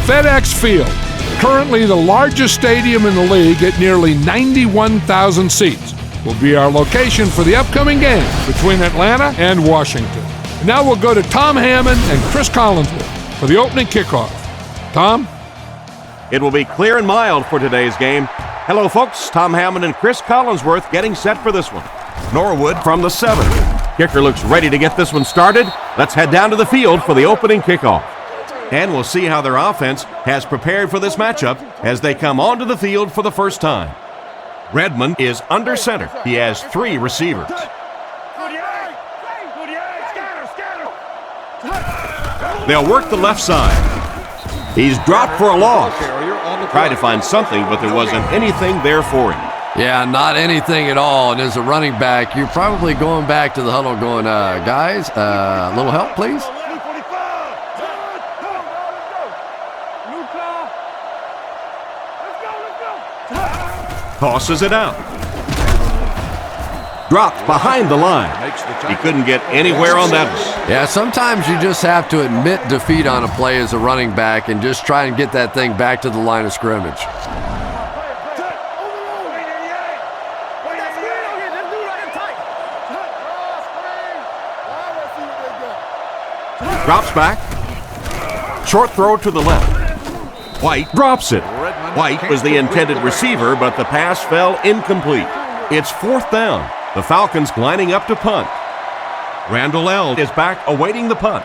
FedEx Field, currently the largest stadium in the league at nearly 91,000 seats, will be our location for the upcoming game between Atlanta and Washington. And now we'll go to Tom Hammond and Chris Collinsworth for the opening kickoff. Tom? It will be clear and mild for today's game. Hello, folks. Tom Hammond and Chris Collinsworth getting set for this one. Norwood from the 7. Kicker looks ready to get this one started. Let's head down to the field for the opening kickoff. And we'll see how their offense has prepared for this matchup as they come onto the field for the first time. Redmond is under center. He has 3 receivers. They'll work the left side. He's dropped for a loss. Tried to find something, but there wasn't anything there for him. Yeah, not anything at all. And as a running back, you're probably going back to the huddle going, guys, a little help, please? Tosses it out. Dropped behind the line. He couldn't get anywhere on that one. Yeah, sometimes you just have to admit defeat on a play as a running back and just try and get that thing back to the line of scrimmage. Drops back. Short throw to the left. White drops it. White was the intended receiver, but the pass fell incomplete. It's 4th down. The Falcons lining up to punt. Randall L. is back awaiting the punt.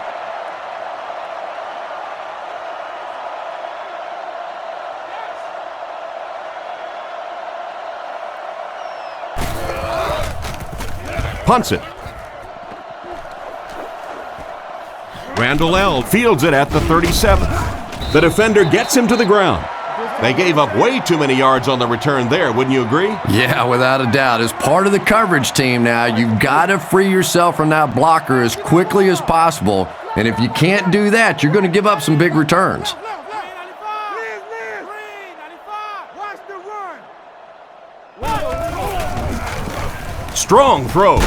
Punts it. Randall L. fields it at the 37. The defender gets him to the ground. They gave up way too many yards on the return there, wouldn't you agree? Yeah, without a doubt. As part of the coverage team now, you've got to free yourself from that blocker as quickly as possible. And if you can't do that, you're going to give up some big returns. Strong throw.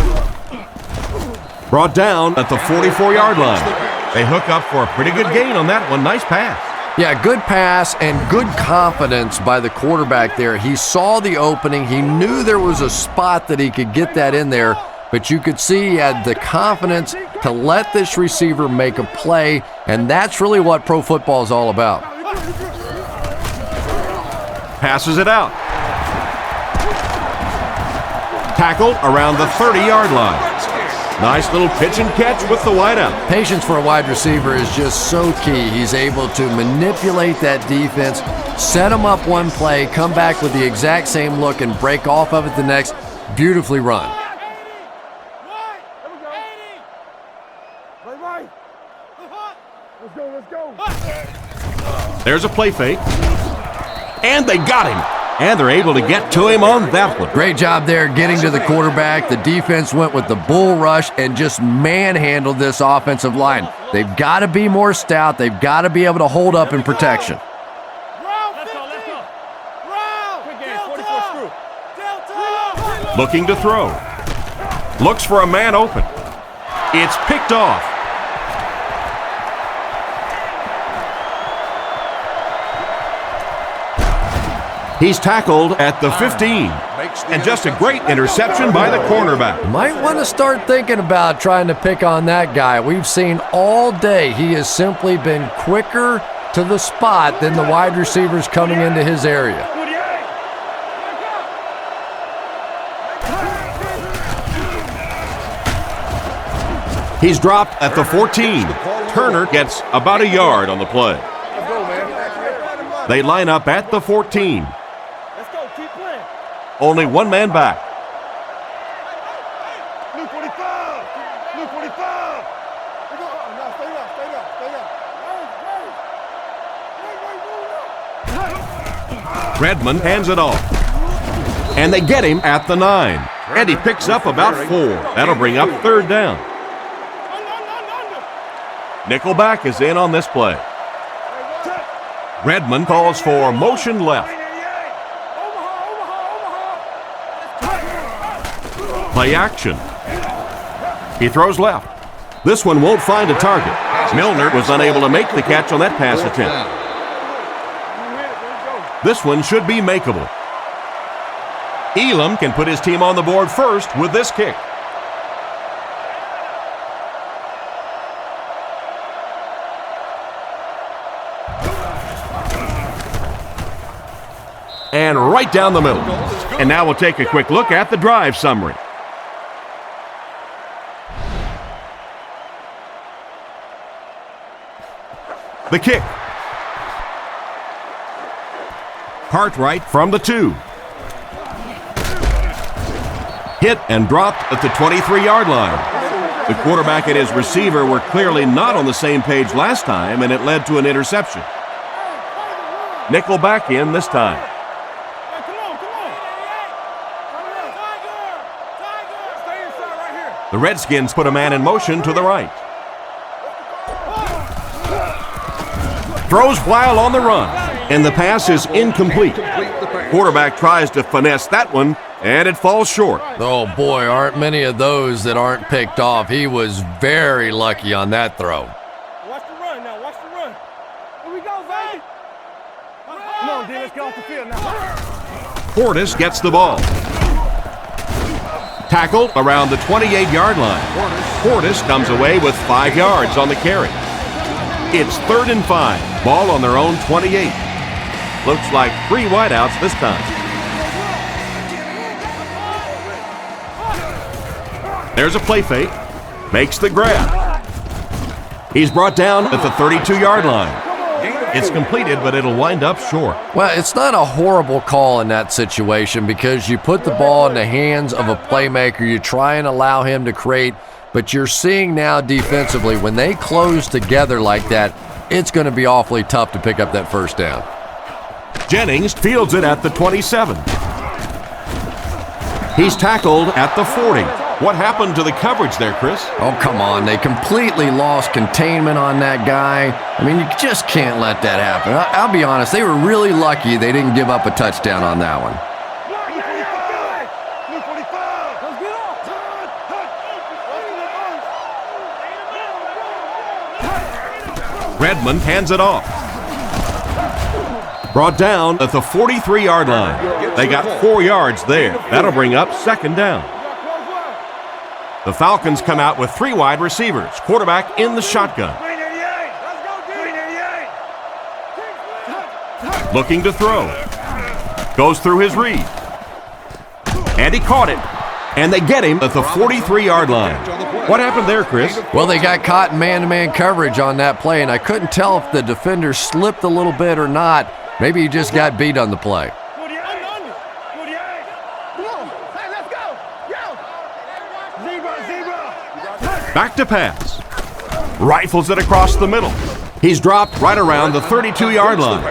Brought down at the 44-yard line. They hook up for a pretty good gain on that one. Nice pass. Yeah, good pass and good confidence by the quarterback there. He saw the opening. He knew there was a spot that he could get that in there, but you could see he had the confidence to let this receiver make a play, and that's really what pro football is all about. Passes it out. Tackle around the 30-yard line. Nice little pitch and catch with the wideout. Patience for a wide receiver is just so key. He's able to manipulate that defense, set him up one play, come back with the exact same look, and break off of it the next. Beautifully run. There's a play fake. And they got him. And they're able to get to him on that one. Great job there getting to the quarterback. The defense went with the bull rush and just manhandled this offensive line. They've got to be more stout. They've got to be able to hold up in protection. Looking to throw. Looks for a man open. It's picked off. He's tackled at the 15. And just a great interception by the cornerback. Might want to start thinking about trying to pick on that guy. We've seen all day he has simply been quicker to the spot than the wide receivers coming into his area. He's dropped at the 14. Turner gets about a yard on the play. They line up at the 14. Only one man back. Redmond hands it off. And they get him at the 9. And he picks up about 4. That'll bring up 3rd down. Nickelback is in on this play. Redmond calls for motion left. Play action. He throws left. This one won't find a target. Milner was unable to make the catch on that pass attempt. This one should be makeable. Elam can put his team on the board first with this kick. And right down the middle. And now we'll take a quick look at the drive summary. The kick. Cartwright from the 2. Hit and dropped at the 23-yard line. The quarterback and his receiver were clearly not on the same page last time, and it led to an interception. Nickel back in this time. The Redskins put a man in motion to the right. Throws while on the run, and the pass is incomplete. Quarterback tries to finesse that one, and it falls short. Oh boy, aren't many of those that aren't picked off. He was very lucky on that throw. Watch the run now, watch the run. Here we go, Zay. Come on, D, let's get off the field now. Portis gets the ball. Tackled around the 28-yard line. Portis comes away with 5 yards on the carry. It's 3rd and 5. Ball on their own 28. Looks like 3 wideouts this time. There's a play fake. Makes the grab. He's brought down at the 32-yard line. It's completed, but it'll wind up short. Well, it's not a horrible call in that situation because you put the ball in the hands of a playmaker. You try and allow him to create, but you're seeing now defensively, when they close together like that, it's going to be awfully tough to pick up that first down. Jennings fields it at the 27. He's tackled at the 40. What happened to the coverage there, Chris? Oh, come on. They completely lost containment on that guy. I mean, you just can't let that happen. I'll be honest, they were really lucky they didn't give up a touchdown on that one. Redmond hands it off. Brought down at the 43-yard line. They got 4 yards there. That'll bring up 2nd down. The Falcons come out with 3 wide receivers. Quarterback in the shotgun. Looking to throw. Goes through his read. And he caught it. And they get him at the 43-yard line. What happened there, Chris? Well, they got caught in man-to-man coverage on that play, and I couldn't tell if the defender slipped a little bit or not. Maybe he just got beat on the play. Back to pass. Rifles it across the middle. He's dropped right around the 32-yard line.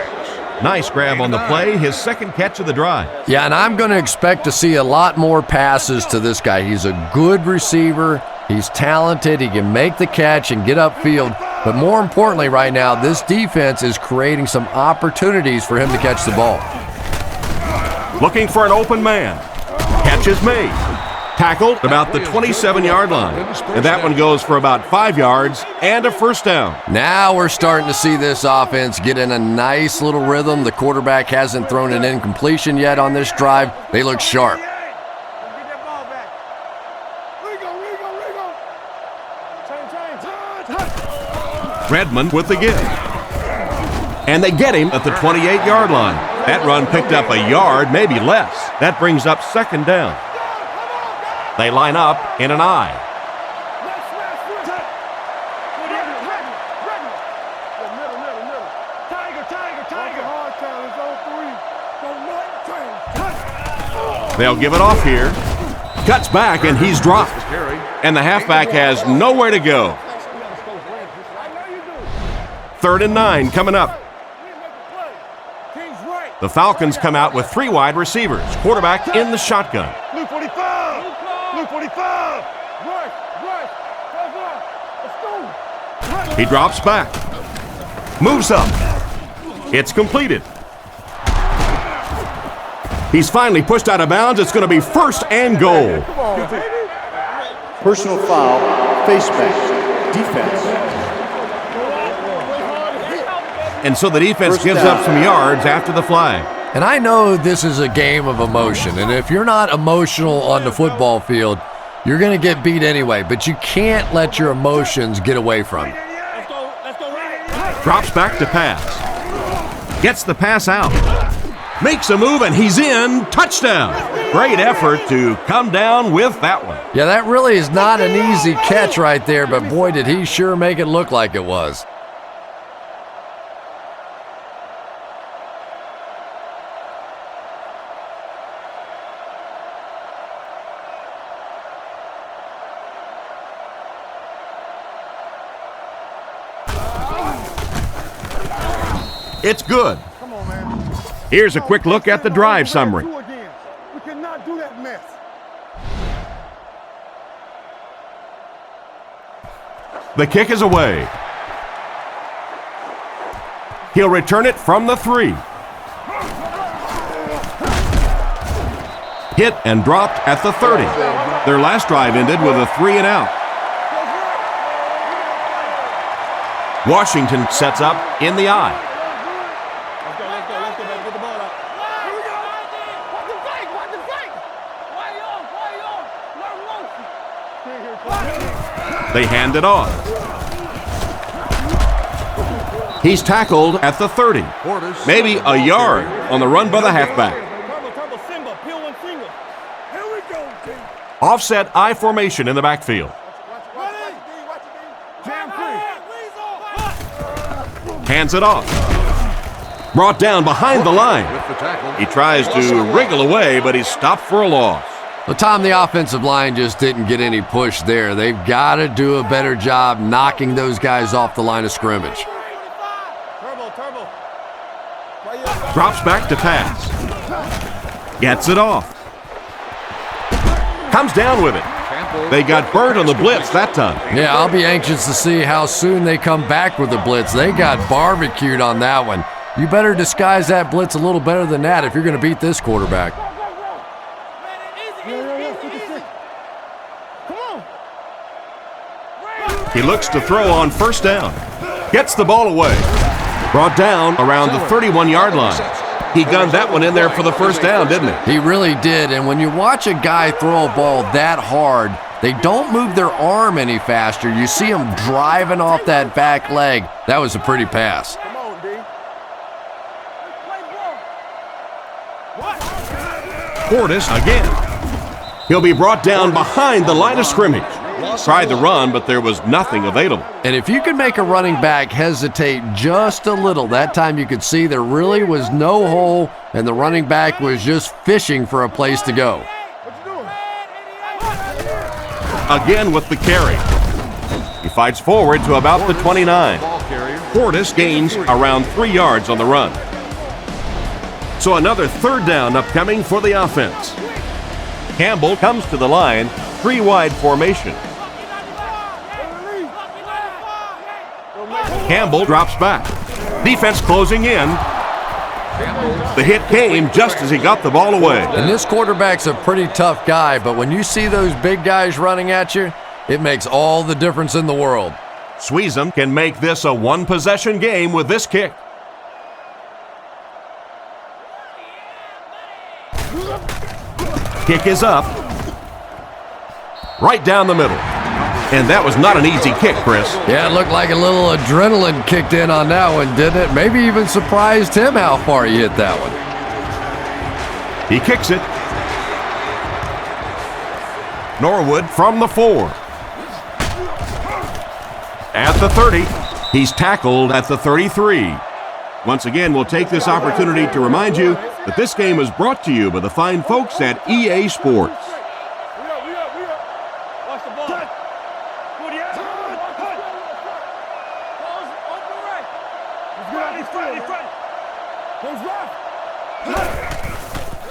Nice grab on the play, his 2nd catch of the drive. Yeah, and I'm going to expect to see a lot more passes to this guy. He's a good receiver. He's talented. He can make the catch and get upfield. But more importantly right now, this defense is creating some opportunities for him to catch the ball. Looking for an open man. Catch is made. Tackled about the 27-yard line. And that one goes for about 5 yards and a 1st down. Now we're starting to see this offense get in a nice little rhythm. The quarterback hasn't thrown an incompletion yet on this drive. They look sharp. Redmond with the give. And they get him at the 28-yard line. That run picked up a yard, maybe less. That brings up 2nd down. They line up in an I. They'll give it off here. Cuts back, and he's dropped. And the halfback has nowhere to go. 3rd and 9 coming up. The Falcons come out with 3 wide receivers. Quarterback in the shotgun. He drops back. Moves up. It's completed. He's finally pushed out of bounds. It's going to be 1st and goal. Personal foul, face mask, defense. And so the defense gives up some yards after the flag. And I know this is a game of emotion, and if you're not emotional on the football field, you're going to get beat anyway, but you can't let your emotions get away from you. Drops back to pass. Gets the pass out. Makes a move, and he's in. Touchdown. Great effort to come down with that one. Yeah, that really is not an easy catch right there, but boy, did he sure make it look like it was. It's good. Come on, man. Here's a quick look at the drive summary. We cannot do that mess. The kick is away. He'll return it from the 3. Hit and dropped at the 30. Their last drive ended with a 3 and out. Washington sets up in the I. They hand it off. He's tackled at the 30. Maybe a yard on the run by the halfback. Offset I formation in the backfield. Hands it off. Brought down behind the line. He tries to wriggle away, but he's stopped for a loss. Well, Tom, the offensive line just didn't get any push there. They've got to do a better job knocking those guys off the line of scrimmage. Drops back to pass. Gets it off. Comes down with it. They got burned on the blitz that time. Yeah, I'll be anxious to see how soon they come back with the blitz. They got barbecued on that one. You better disguise that blitz a little better than that if you're going to beat this quarterback. He looks to throw on first down. Gets the ball away. Brought down around the 31-yard line. He gunned that one in there for the first down, didn't he? He really did, and when you watch a guy throw a ball that hard, they don't move their arm any faster. You see him driving off that back leg. That was a pretty pass. Portis again. He'll be brought down behind the line of scrimmage. Tried the run, but there was nothing available. And if you can make a running back hesitate just a little, that time you could see there really was no hole, and the running back was just fishing for a place to go. Again with the carry. He fights forward to about the 29. Portis gains around 3 yards on the run. So another third down upcoming for the offense. Campbell comes to the line, 3-wide formation. Campbell drops back. Defense closing in. The hit came just as he got the ball away. And this quarterback's a pretty tough guy, but when you see those big guys running at you, it makes all the difference in the world. Sweezum can make this a one-possession game with this kick. Kick is up. Right down the middle. And that was not an easy kick, Chris. Yeah, it looked like a little adrenaline kicked in on that one, didn't it? Maybe even surprised him how far he hit that one. He kicks it. Norwood from the 4. At the 30. He's tackled at the 33. Once again, we'll take this opportunity to remind you that this game is brought to you by the fine folks at EA Sports.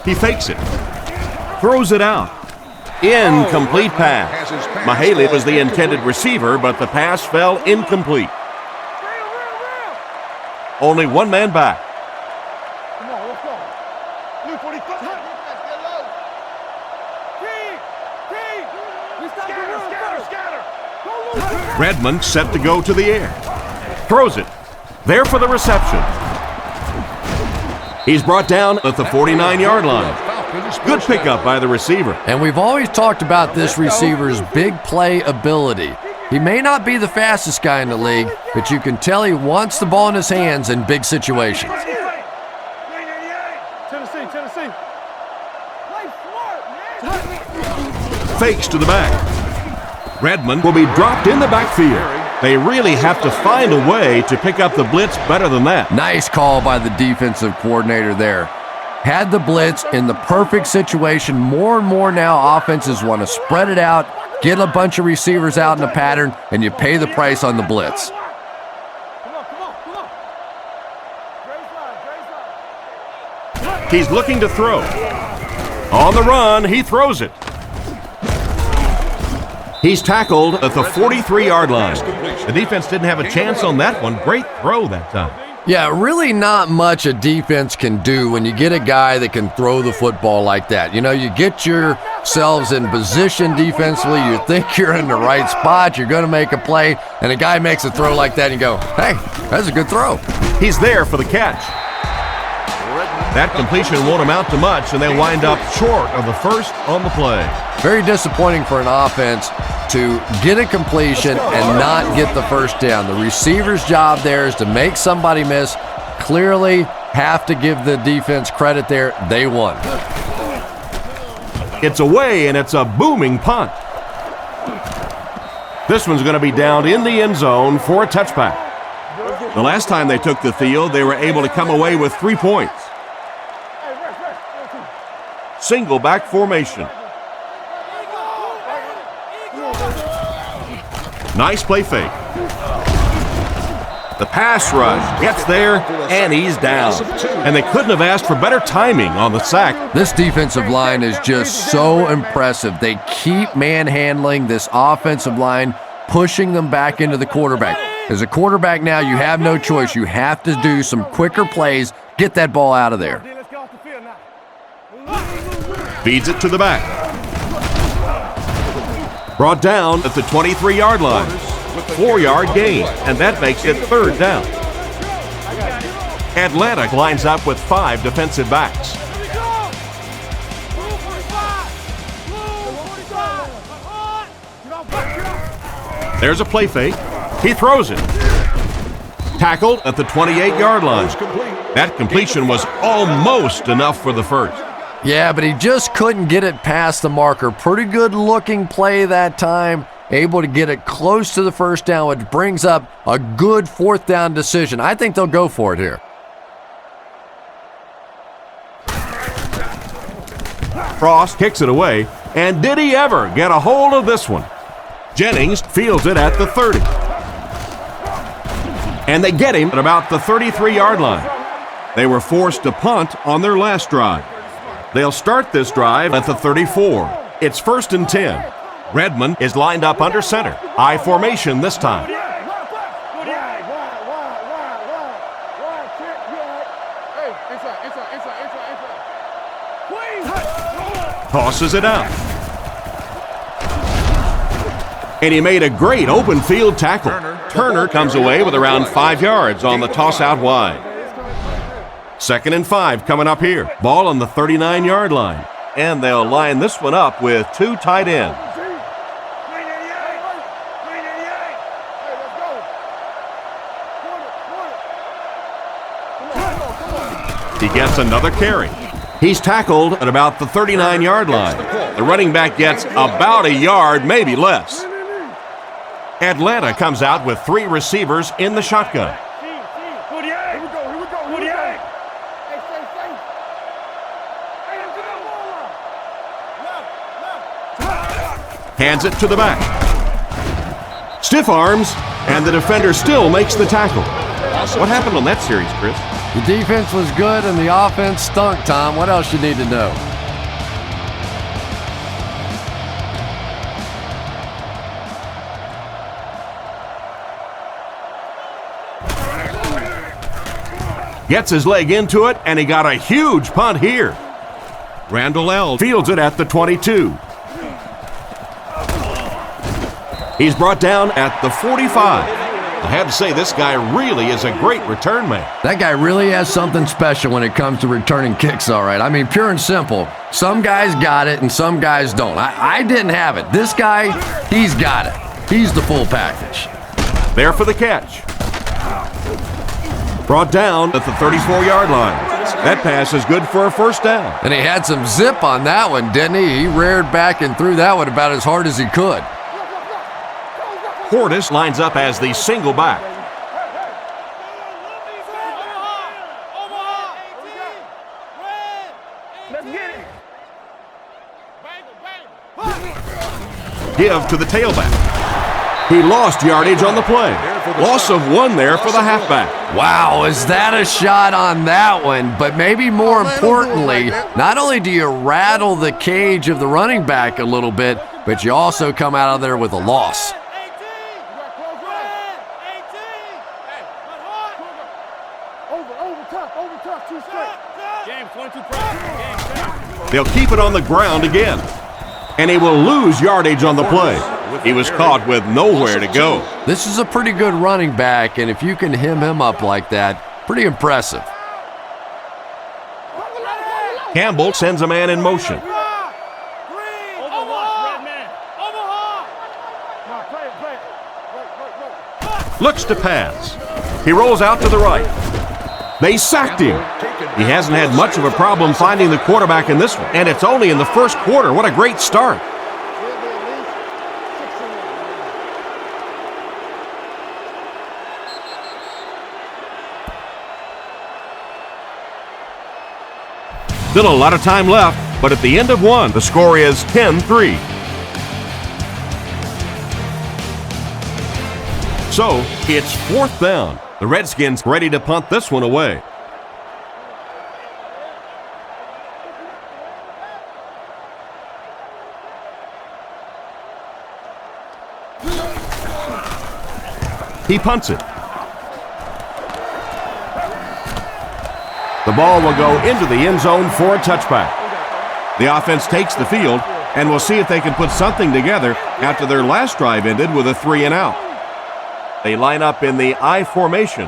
He fakes it. Throws it out. Incomplete pass. Mahaley was the intended receiver, but the pass fell incomplete. Only one man back. Come on, let's go. Luke, what he got? Scatter. Redmond set to go to the air. Throws it. There for the reception. He's brought down at the 49-yard line. Good pickup by the receiver. And we've always talked about this receiver's big play ability. He may not be the fastest guy in the league, but you can tell he wants the ball in his hands in big situations. Tennessee. Play smart, man. Fakes to the back. Redmond will be dropped in the backfield. They really have to find a way to pick up the blitz better than that. Nice call by the defensive coordinator there. Had the blitz in the perfect situation. More and more now offenses want to spread it out, get a bunch of receivers out in the pattern, and you pay the price on the blitz. Come on. He's looking to throw. On the run, he throws it. He's tackled at the 43-yard line. The defense didn't have a chance on that one. Great throw that time. Yeah, really not much a defense can do when you get a guy that can throw the football like that. You know, you get yourselves in position defensively, you think you're in the right spot, you're going to make a play, and a guy makes a throw like that and you go, hey, that's a good throw. He's there for the catch. That completion won't amount to much, and they wind up short of the first on the play. Very disappointing for an offense to get a completion and not get the first down. The receiver's job there is to make somebody miss. Clearly have to give the defense credit there. They won. It's away, and it's a booming punt. This one's going to be down in the end zone for a touchback. The last time they took the field, they were able to come away with 3 points. Single back formation. Nice play fake. The pass rush gets there, and he's down. And they couldn't have asked for better timing on the sack. This defensive line is just so impressive. They keep manhandling this offensive line, pushing them back into the quarterback. As a quarterback now, you have no choice. You have to do some quicker plays, get that ball out of there. Feeds it to the back. Brought down at the 23-yard line. 4-yard gain, and that makes it third down. Atlanta lines up with 5 defensive backs. There's a play fake. He throws it. Tackled at the 28-yard line. That completion was almost enough for the first. Yeah, but he just couldn't get it past the marker. Pretty good looking play that time. Able to get it close to the first down, which brings up a good fourth down decision. I think they'll go for it here. Frost kicks it away, and did he ever get a hold of this one? Jennings fields it at the 30. And they get him at about the 33-yard line. They were forced to punt on their last drive. They'll start this drive at the 34. It's 1st and 10. Redmond is lined up under center. I formation this time. Tosses it out. And he made a great open field tackle. Turner comes away with around 5 yards on the toss out wide. 2nd and 5 coming up here. Ball on the 39-yard line. And they'll line this one up with 2 tight ends. He gets another carry. He's tackled at about the 39-yard line. The running back gets about a yard, maybe less. Atlanta comes out with 3 receivers in the shotgun. Hands it to the back. Stiff arms, and the defender still makes the tackle. What happened on that series, Chris? The defense was good and the offense stunk, Tom. What else you need to know? Gets his leg into it, and he got a huge punt here. Randall L. fields it at the 22. He's brought down at the 45. I had to say, this guy really is a great return man. That guy really has something special when it comes to returning kicks, all right. I mean, pure and simple. Some guys got it and some guys don't. I didn't have it. This guy, he's got it. He's the full package. There for the catch. Brought down at the 34-yard line. That pass is good for a first down. And he had some zip on that one, didn't he? He reared back and threw that one about as hard as he could. Portis lines up as the single back. Let's get it. Give to the tailback. He lost yardage on the play. Loss of 1 there for the halfback. Wow, is that a shot on that one? But maybe more importantly, not only do you rattle the cage of the running back a little bit, but you also come out of there with a loss. They'll keep it on the ground again. And he will lose yardage on the play. He was caught with nowhere to go. This is a pretty good running back, and if you can hem him up like that, pretty impressive. Campbell sends a man in motion. Looks to pass. He rolls out to the right. They sacked him. He hasn't had much of a problem finding the quarterback in this one. And it's only in the first quarter. What a great start. Still a lot of time left, but at the end of one, the score is 10-3. So, it's 4th down. The Redskins ready to punt this one away. He punts it. The ball will go into the end zone for a touchback. The offense takes the field, and we'll see if they can put something together after their last drive ended with a 3-and-out. They line up in the I formation.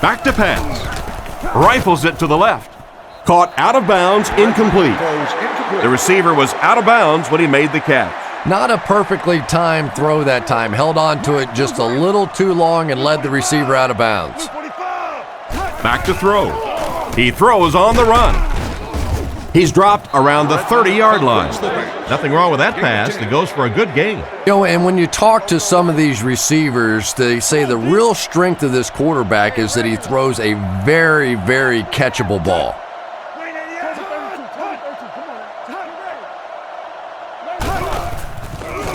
Back to pass. Rifles it to the left. Caught out of bounds, incomplete. The receiver was out of bounds when he made the catch. Not a perfectly timed throw that time. Held on to it just a little too long and led the receiver out of bounds. Back to throw. He throws on the run. He's dropped around the 30-yard line. Nothing wrong with that pass. That goes for a good gain. You know, and when you talk to some of these receivers, they say the real strength of this quarterback is that he throws a very, very catchable ball.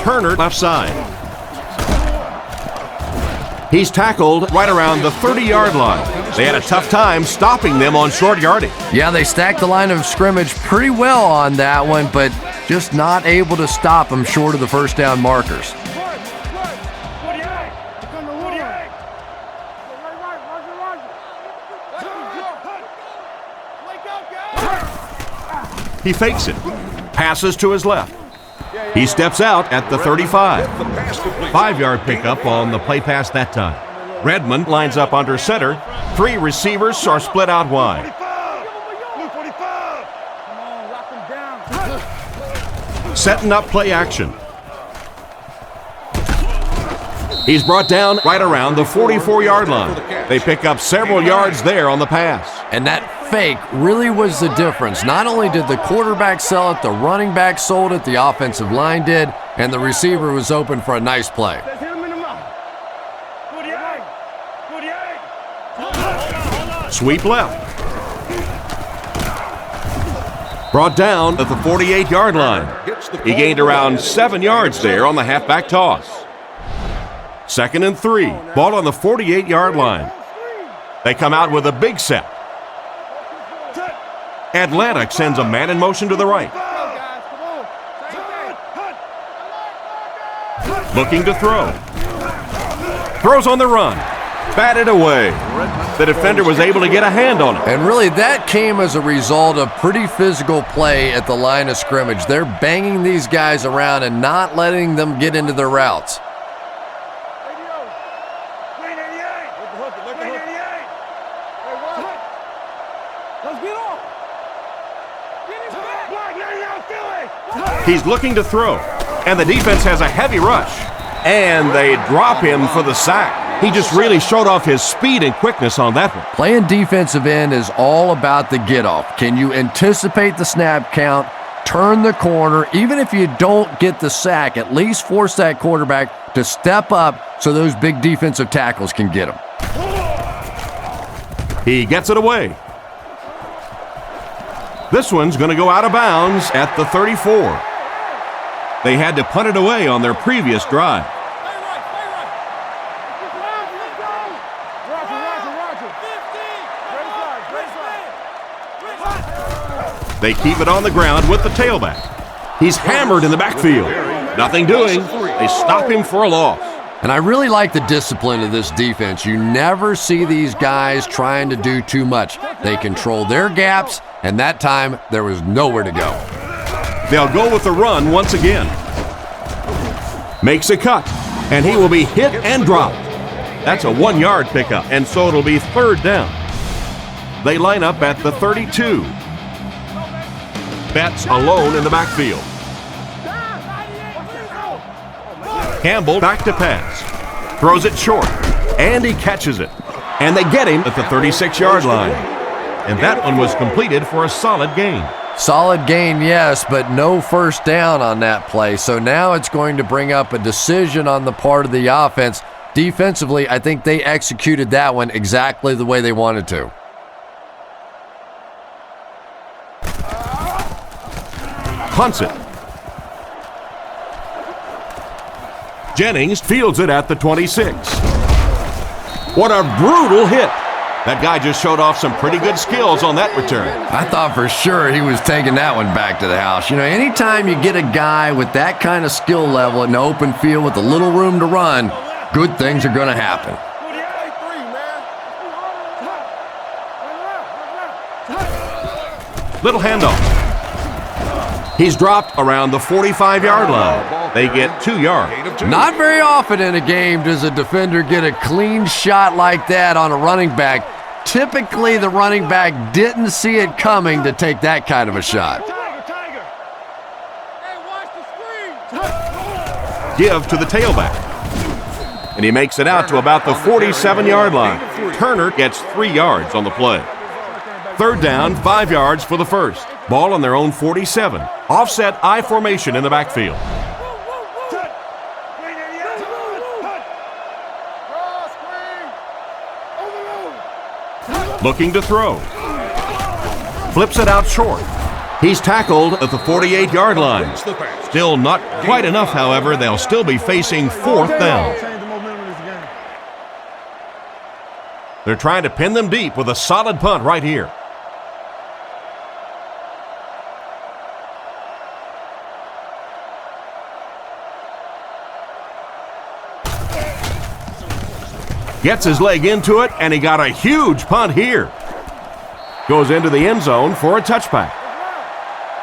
Turner left side. He's tackled right around the 30-yard line. They had a tough time stopping them on short yardage. Yeah, they stacked the line of scrimmage pretty well on that one, but just not able to stop them short of the first down markers. He fakes it. Passes to his left. He steps out at the 35. 5-yard pickup on the play pass that time. Redmond lines up under center. 3 receivers are split out wide. Setting up play action. He's brought down right around the 44-yard line. They pick up several yards there on the pass. And that fake really was the difference. Not only did the quarterback sell it, the running back sold it, the offensive line did, and the receiver was open for a nice play. Sweep left. Brought down at the 48-yard line. He gained around 7 yards there on the halfback toss. 2nd and 3. Ball on the 48-yard line. They come out with a big set. Atlanta sends a man in motion to the right. Looking to throw. Throws on the run. batted away. The defender was able to get a hand on it. And really, that came as a result of pretty physical play at the line of scrimmage. They're banging these guys around and not letting them get into their routes. He's looking to throw, and the defense has a heavy rush. And they drop him for the sack. He just really showed off his speed and quickness on that one. Playing defensive end is all about the get-off. Can you anticipate the snap count, turn the corner, even if you don't get the sack, at least force that quarterback to step up so those big defensive tackles can get him. He gets it away. This one's going to go out of bounds at the 34. They had to punt it away on their previous drive. They keep it on the ground with the tailback. He's hammered in the backfield. Nothing doing. They stop him for a loss. And I really like the discipline of this defense. You never see these guys trying to do too much. They control their gaps, and that time there was nowhere to go. They'll go with the run once again. Makes a cut, and he will be hit and dropped. That's a 1-yard pickup, and so it'll be third down. They line up at the 32. Betts alone in the backfield. Campbell back to pass. Throws it short, and he catches it. And they get him at the 36-yard line. And that one was completed for a solid gain. Solid gain, yes, but no first down on that play. So now it's going to bring up a decision on the part of the offense. Defensively, I think they executed that one exactly the way they wanted to. Punts it. Jennings fields it at the 26. What a brutal hit. That guy just showed off some pretty good skills on that return. I thought for sure he was taking that one back to the house. You know, anytime you get a guy with that kind of skill level in the open field with a little room to run, good things are going to happen. Little handoff. He's dropped around the 45-yard line. They get 2 yards. Not very often in a game does a defender get a clean shot like that on a running back. Typically, the running back didn't see it coming to take that kind of a shot. Give to the tailback. And he makes it out to about the 47-yard line. Turner gets 3 yards on the play. Third down, 5 yards for the first. Ball on their own 47. Offset I formation in the backfield. Looking to throw. Flips it out short. He's tackled at the 48-yard line. Still not quite enough, however. They'll still be facing fourth down. They're trying to pin them deep with a solid punt right here. Gets his leg into it, and he got a huge punt here. Goes into the end zone for a touchback.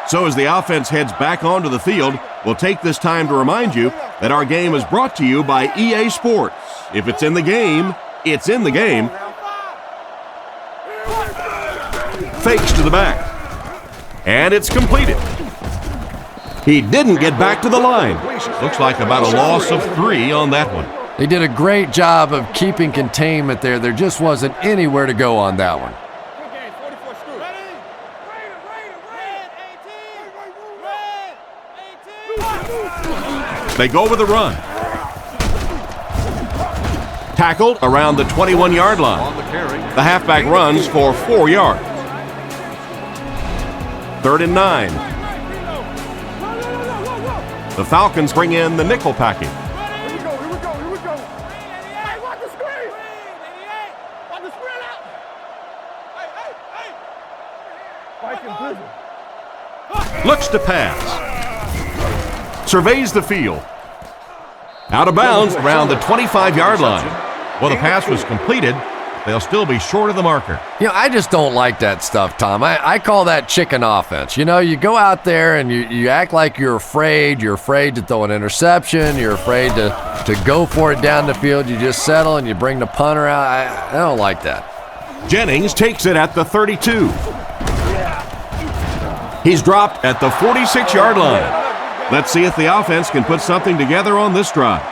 So as the offense heads back onto the field, we'll take this time to remind you that our game is brought to you by EA Sports. If it's in the game, it's in the game. Fakes to the back. And it's completed. He didn't get back to the line. Looks like about a loss of 3 on that one. They did a great job of keeping containment there. There just wasn't anywhere to go on that one. They go with a run. Tackled around the 21-yard line. The halfback runs for 4 yards. 3rd and 9. The Falcons bring in the nickel package. Looks to pass. Surveys the field. Out of bounds around the 25-yard line. Well, the pass was completed. They'll still be short of the marker. You know, I just don't like that stuff, Tom. I call that chicken offense. You know, you go out there and you act like you're afraid. You're afraid to throw an interception. You're afraid to go for it down the field. You just settle and you bring the punter out. I don't like that. Jennings takes it at the 32. He's dropped at the 46-yard line. Let's see if the offense can put something together on this drive.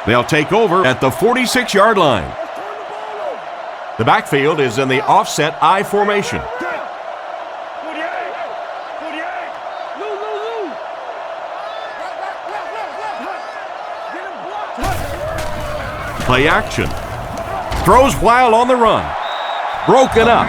They'll take over at the 46-yard line. The backfield is in the offset I formation. Play action. Throws while on the run. Broken up.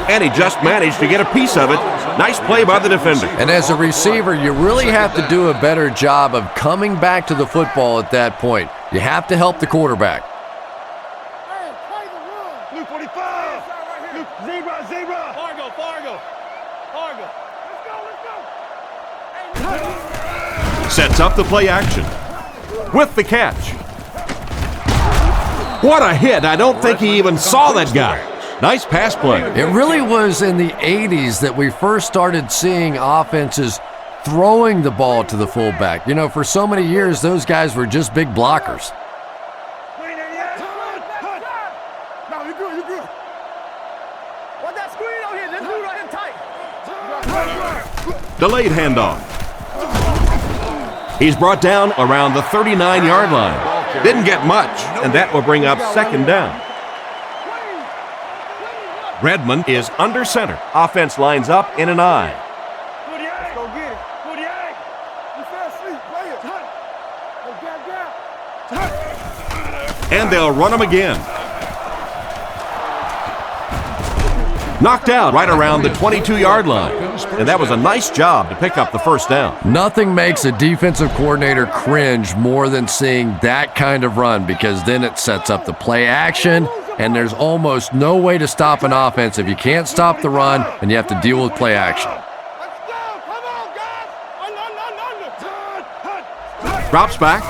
And he just managed to get a piece of it. Nice play by the defender. And as a receiver, you really have to do a better job of coming back to the football at that point. You have to help the quarterback. Luke 45. Luke, zebra. Fargo. Let's go. Sets up the play action. With the catch. What a hit. I don't think he even saw that guy. Nice pass play. It really was in the 80s that we first started seeing offenses throwing the ball to the fullback. You know, for so many years, those guys were just big blockers. No, you're good. What that screen on here? This dude right here tight. Delayed handoff. He's brought down around the 39-yard line. Didn't get much, and that will bring up second down. Redmond is under center. Offense lines up in an I. Let's go get it. You fell asleep. Play it. And they'll run him again. Knocked out right around the 22-yard line. And that was a nice job to pick up the first down. Nothing makes a defensive coordinator cringe more than seeing that kind of run, because then it sets up the play action, and there's almost no way to stop an offense if you can't stop the run and you have to deal with play action. Let's go. Come on, guys. Drops back.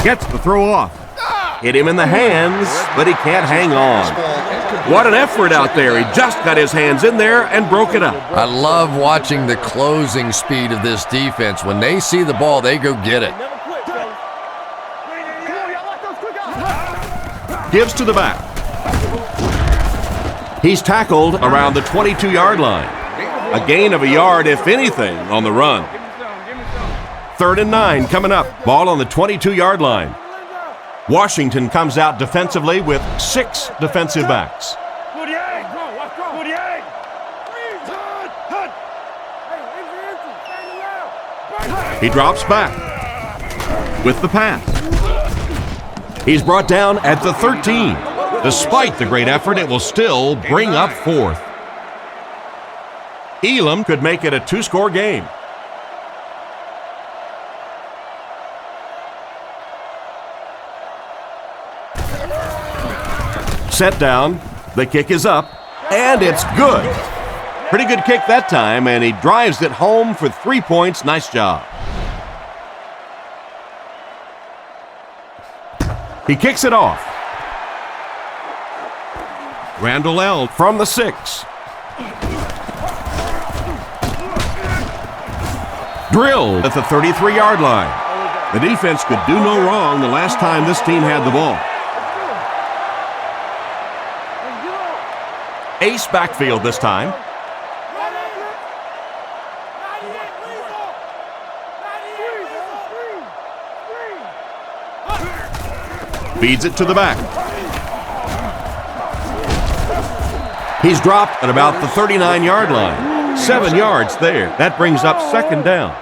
Gets the throw off. Hit him in the hands, but he can't hang on. What an effort out there. He just got his hands in there and broke it up. I love watching the closing speed of this defense. When they see the ball, they go get it. Never quit, fellas. Come on, y'all like those quick outs. Gives to the back. He's tackled around the 22-yard line. A gain of a yard, if anything, on the run. 3rd and 9 coming up. Ball on the 22-yard line. Washington comes out defensively with 6 defensive backs. He drops back with the pass. He's brought down at the 13. Despite the great effort, it will still bring up 4th. Elam could make it a 2-score game. Set down, the kick is up, and it's good. Pretty good kick that time, and he drives it home for 3 points. Nice job. He kicks it off. Randall L. from the 6. Drilled at the 33-yard line. The defense could do no wrong the last time this team had the ball. Ace backfield this time. Feeds it to the back. He's dropped at about the 39-yard line. 7 yards there. That brings up second down.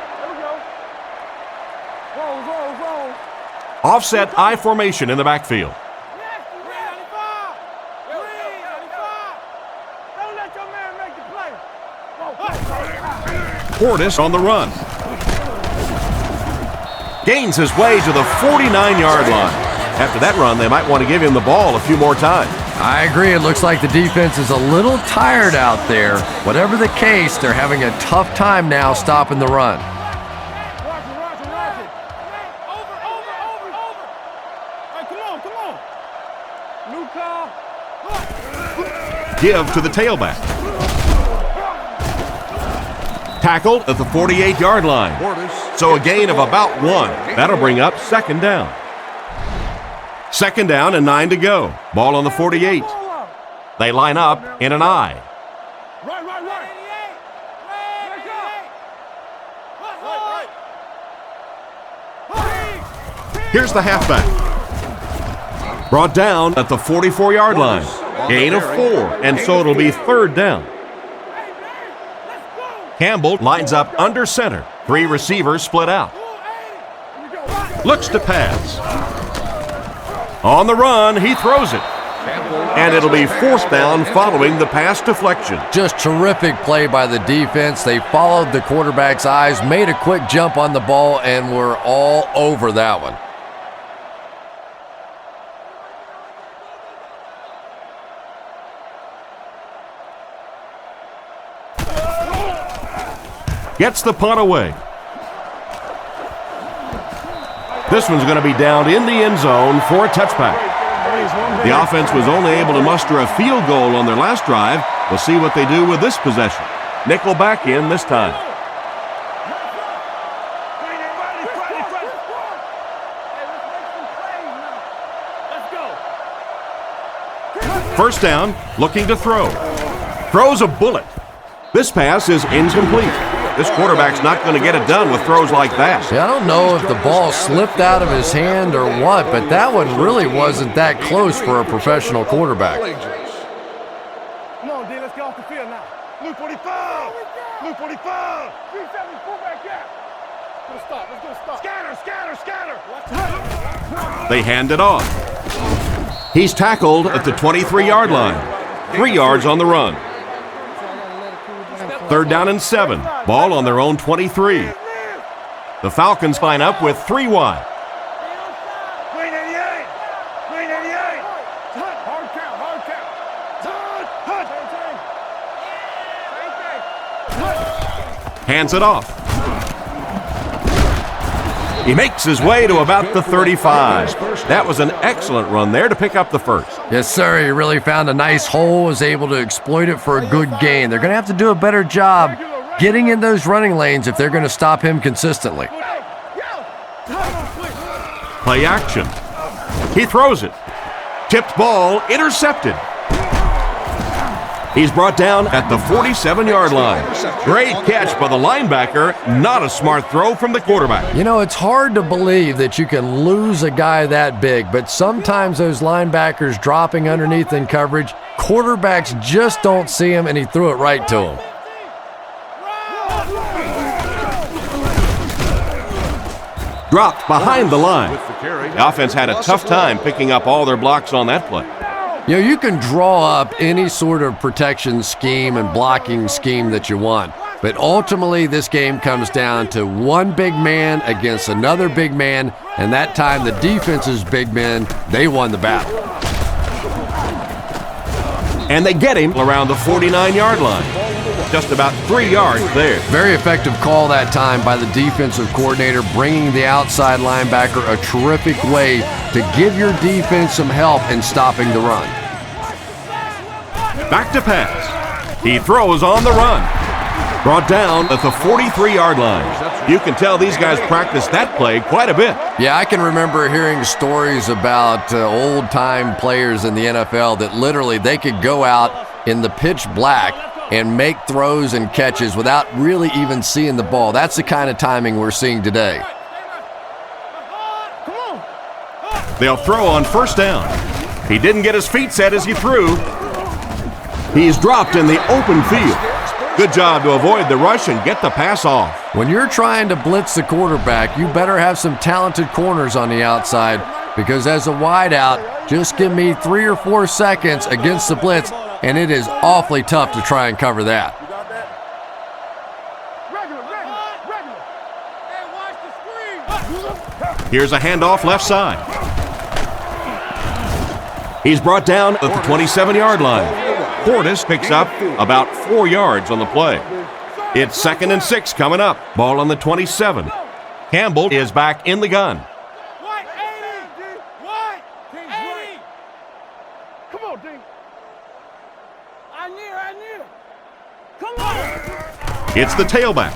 Offset I formation in the backfield. Portis on the run. Gains his way to the 49-yard line. After that run, they might want to give him the ball a few more times. I agree. It looks like the defense is a little tired out there. Whatever the case, they're having a tough time now stopping the run. Give to the tailback. Tackled at the 48-yard line. So a gain of about 1. That'll bring up second down. Second down and 9 to go. Ball on the 48. They line up in an I. Right. Here's the halfback. Brought down at the 44-yard line. Gain of 4, and so it'll be third down. Campbell lines up under center. 3 receivers split out. Looks to pass. On the run, he throws it. And it'll be fourth down following the pass deflection. Just terrific play by the defense. They followed the quarterback's eyes, made a quick jump on the ball, and were all over that one. Gets the punt away. This one's going to be down in the end zone for a touchback. The offense was only able to muster a field goal on their last drive. We'll see what they do with this possession. Nickel back in this time. First down, looking to throw. Throws a bullet. This pass is incomplete. This quarterback's not going to get it done with throws like that. See, I don't know if the ball slipped out of his hand or what, but that one really wasn't that close for a professional quarterback. Come on, D, let's get off the field now. Blue 45! Blue 45! 370, pull back out. Let's go stop. Scatter! They hand it off. He's tackled at the 23-yard line. 3 yards on the run. Third down and 7. Ball on their own 23. The Falcons line up with 3 wide. Green 88! Hard count! Hands it off. He makes his way to about the 35. That was an excellent run there to pick up the first. Yes, sir. He really found a nice hole, was able to exploit it for a good gain. They're going to have to do a better job getting in those running lanes if they're going to stop him consistently. Play action. He throws it. Tipped ball, intercepted. He's brought down at the 47-yard line. Great catch by the linebacker. Not a smart throw from the quarterback. You know, it's hard to believe that you can lose a guy that big, but sometimes those linebackers dropping underneath in coverage, quarterbacks just don't see him, and he threw it right to him. Dropped behind the line. The offense had a tough time picking up all their blocks on that play. You know, you can draw up any sort of protection scheme and blocking scheme that you want, but ultimately this game comes down to one big man against another big man, and that time the defense's big men, they won the battle. And they get him around the 49-yard line. Just about 3 yards there. Very effective call that time by the defensive coordinator, bringing the outside linebacker a terrific way to give your defense some help in stopping the run. Back to pass. He throws on the run. Brought down at the 43-yard line. You can tell these guys practice that play quite a bit. Yeah, I can remember hearing stories about old-time players in the NFL that literally they could go out in the pitch black and make throws and catches without really even seeing the ball. That's the kind of timing we're seeing today. They'll throw on first down. He didn't get his feet set as he threw. He's dropped in the open field. Good job to avoid the rush and get the pass off. When you're trying to blitz the quarterback, you better have some talented corners on the outside, because as a wideout, just give me 3 or 4 seconds against the blitz, and it is awfully tough to try and cover that. Here's a handoff left side. He's brought down at the 27-yard line. Portis picks up about 4 yards on the play. It's 2nd and 6 coming up. Ball on the 27. Campbell is back in the gun. Come on, D. It's the tailback.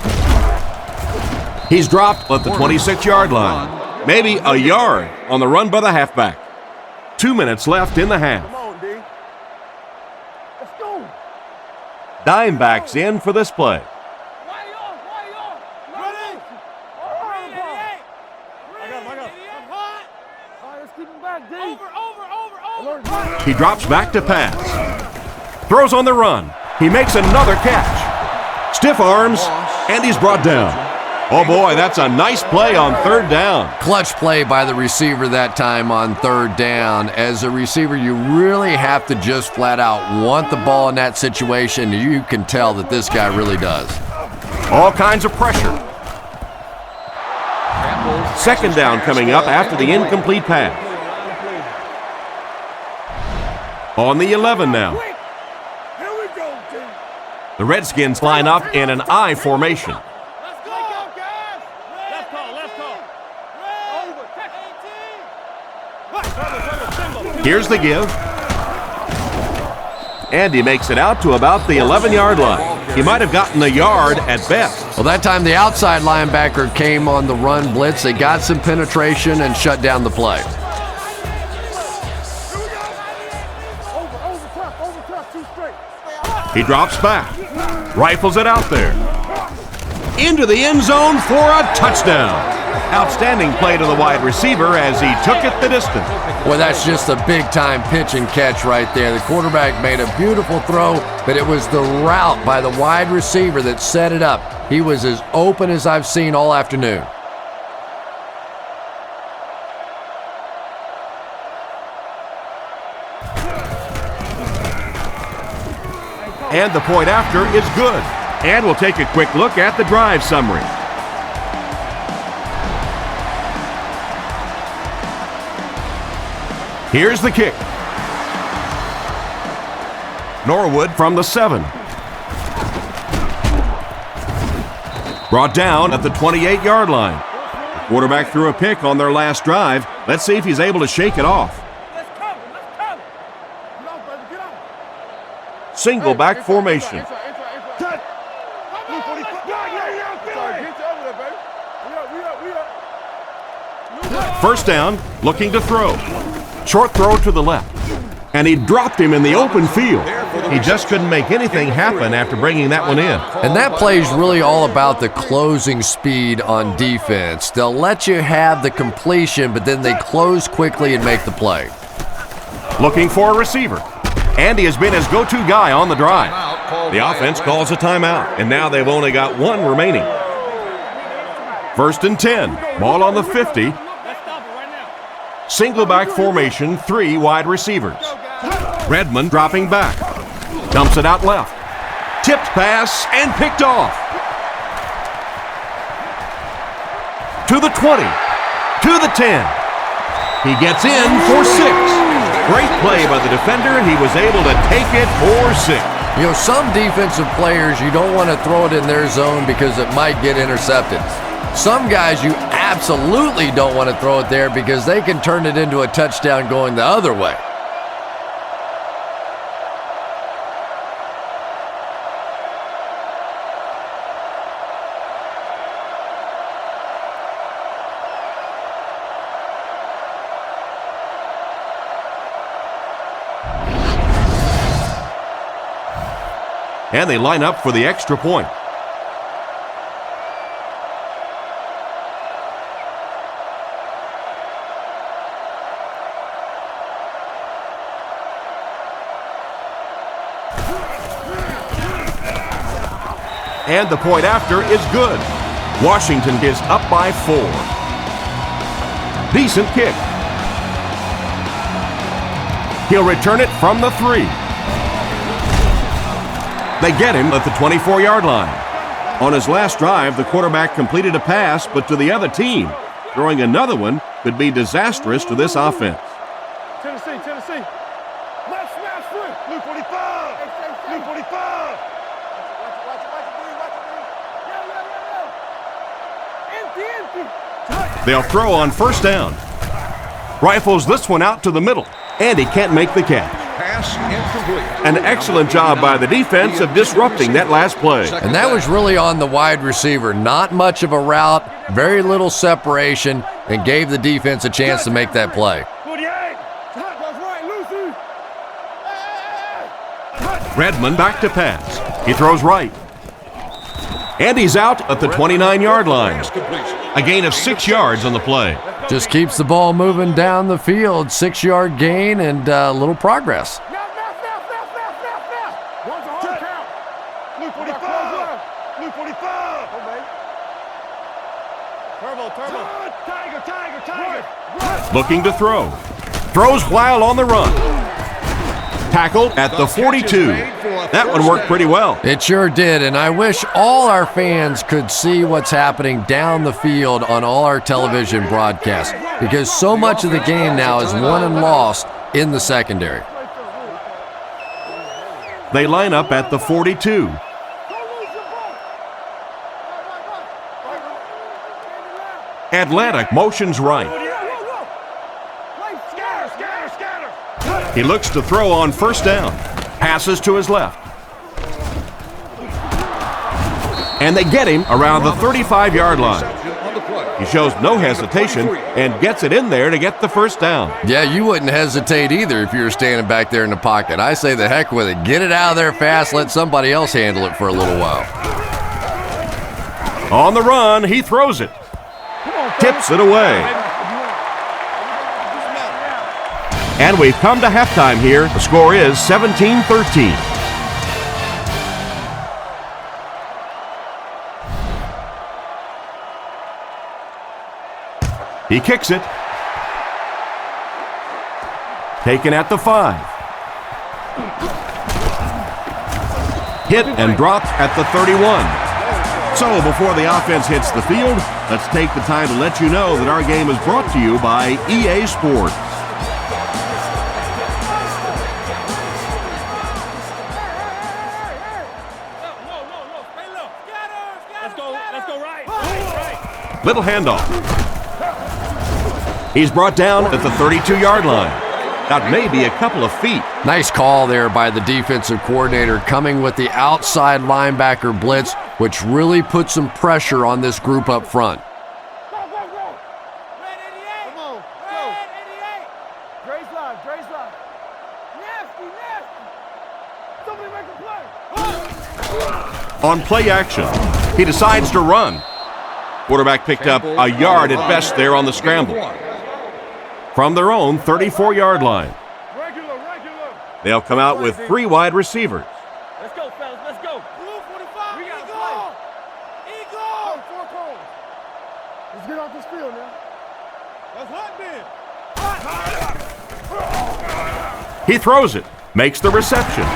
He's dropped at the 26-yard line. Maybe a yard on the run by the halfback. 2 minutes left in the half. Come on, D. Let's go. Dimebacks in for this play. He drops back to pass. Throws on the run. He makes another catch. Stiff arms, and he's brought down. Oh boy, that's a nice play on third down. Clutch play by the receiver that time on third down. As a receiver, you really have to just flat out want the ball in that situation. You can tell that this guy really does. All kinds of pressure. Second down coming up after the incomplete pass. On the 11 now. The Redskins line up in an I formation. Here's the give. And he makes it out to about the 11-yard line. He might have gotten a yard at best. Well, that time the outside linebacker came on the run blitz. They got some penetration and shut down the play. He drops back, rifles it out there. Into the end zone for a touchdown. Outstanding play to the wide receiver as he took it the distance. Well, that's just a big-time pitch and catch right there. The quarterback made a beautiful throw, but it was the route by the wide receiver that set it up. He was as open as I've seen all afternoon. And the point after is good. And we'll take a quick look at the drive summary. Here's the kick. Norwood from the 7. Brought down at the 28-yard line. The quarterback threw a pick on their last drive. Let's see if he's able to shake it off. Single back formation. First down, looking to throw. Short throw to the left. And he dropped him in the open field. He just couldn't make anything happen after bringing that one in. And that play is really all about the closing speed on defense. They'll let you have the completion, but then they close quickly and make the play. Looking for a receiver. Andy has been his go-to guy on the drive. The offense calls a timeout, and now they've only got one remaining. First and 10, ball on the 50. Single back formation, 3 wide receivers. Redmond dropping back. Dumps it out left. Tipped pass and picked off. To the 20. To the 10. He gets in for 6. Great play by the defender, and he was able to take it for 6. You know, some defensive players, you don't want to throw it in their zone because it might get intercepted. Some guys, you absolutely don't want to throw it there because they can turn it into a touchdown going the other way. And they line up for the extra point. And the point after is good. Washington is up by 4. Decent kick. He'll return it from the 3. They get him at the 24-yard line. On his last drive, the quarterback completed a pass, but to the other team. Throwing another one could be disastrous to this offense. Tennessee. Left smash free. Blue 45. Blue 45. Empty. They'll throw on first down. Rifles this one out to the middle, and he can't make the catch. Pass incomplete. An excellent job by the defense of disrupting that last play. And that was really on the wide receiver. Not much of a route, very little separation, and gave the defense a chance to make that play. 48. That's right, Lucy. Redmond back to pass. He throws right. And he's out at the 29-yard line. A gain of 6 yards on the play. Just keeps the ball moving down the field. 6-yard gain and a little progress. One's a hard count. Blue 45. Blue 45. Turbo. Tiger. Looking to throw. Throws while on the run. Tackled at the 42. That one worked pretty well. It sure did, and I wish all our fans could see what's happening down the field on all our television broadcasts, because so much of the game now is won and lost in the secondary. They line up at the 42. Atlanta motions right. He looks to throw on first down. Passes to his left. And they get him around the 35-yard line. He shows no hesitation and gets it in there to get the first down. Yeah, you wouldn't hesitate either if you were standing back there in the pocket. I say the heck with it. Get it out of there fast. Let somebody else handle it for a little while. On the run, he throws it. Tips it away. And we've come to halftime here. The score is 17-13. He kicks it. Taken at the 5. Hit and dropped at the 31. So before the offense hits the field, let's take the time to let you know that our game is brought to you by EA Sports. Little handoff. He's brought down at the 32-yard line. That may be a couple of feet. Nice call there by the defensive coordinator, coming with the outside linebacker blitz, which really put some pressure on this group up front. Red 88. Come on. Red 88. Dre's live. Nasty. Somebody make a play. On play action, he decides to run. Quarterback picked up a yard at best there on the scramble. From their own 34-yard line. Regular. They'll come out with 3 wide receivers. Let's go, fellas. Let's go. Blue 45. We got to play. Eagle. 4 cones. Let's get off this field now. That's hot, man. He throws it. Makes the reception.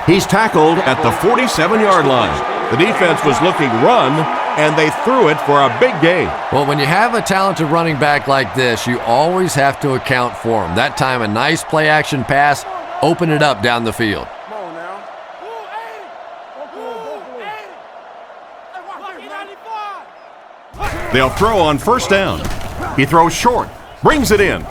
He's tackled at the 47-yard line. The defense was looking run, and they threw it for a big gain. Well, when you have a talented running back like this, you always have to account for him. That time, a nice play-action pass, open it up down the field. Come on now. They'll throw on first down. He throws short, brings it in.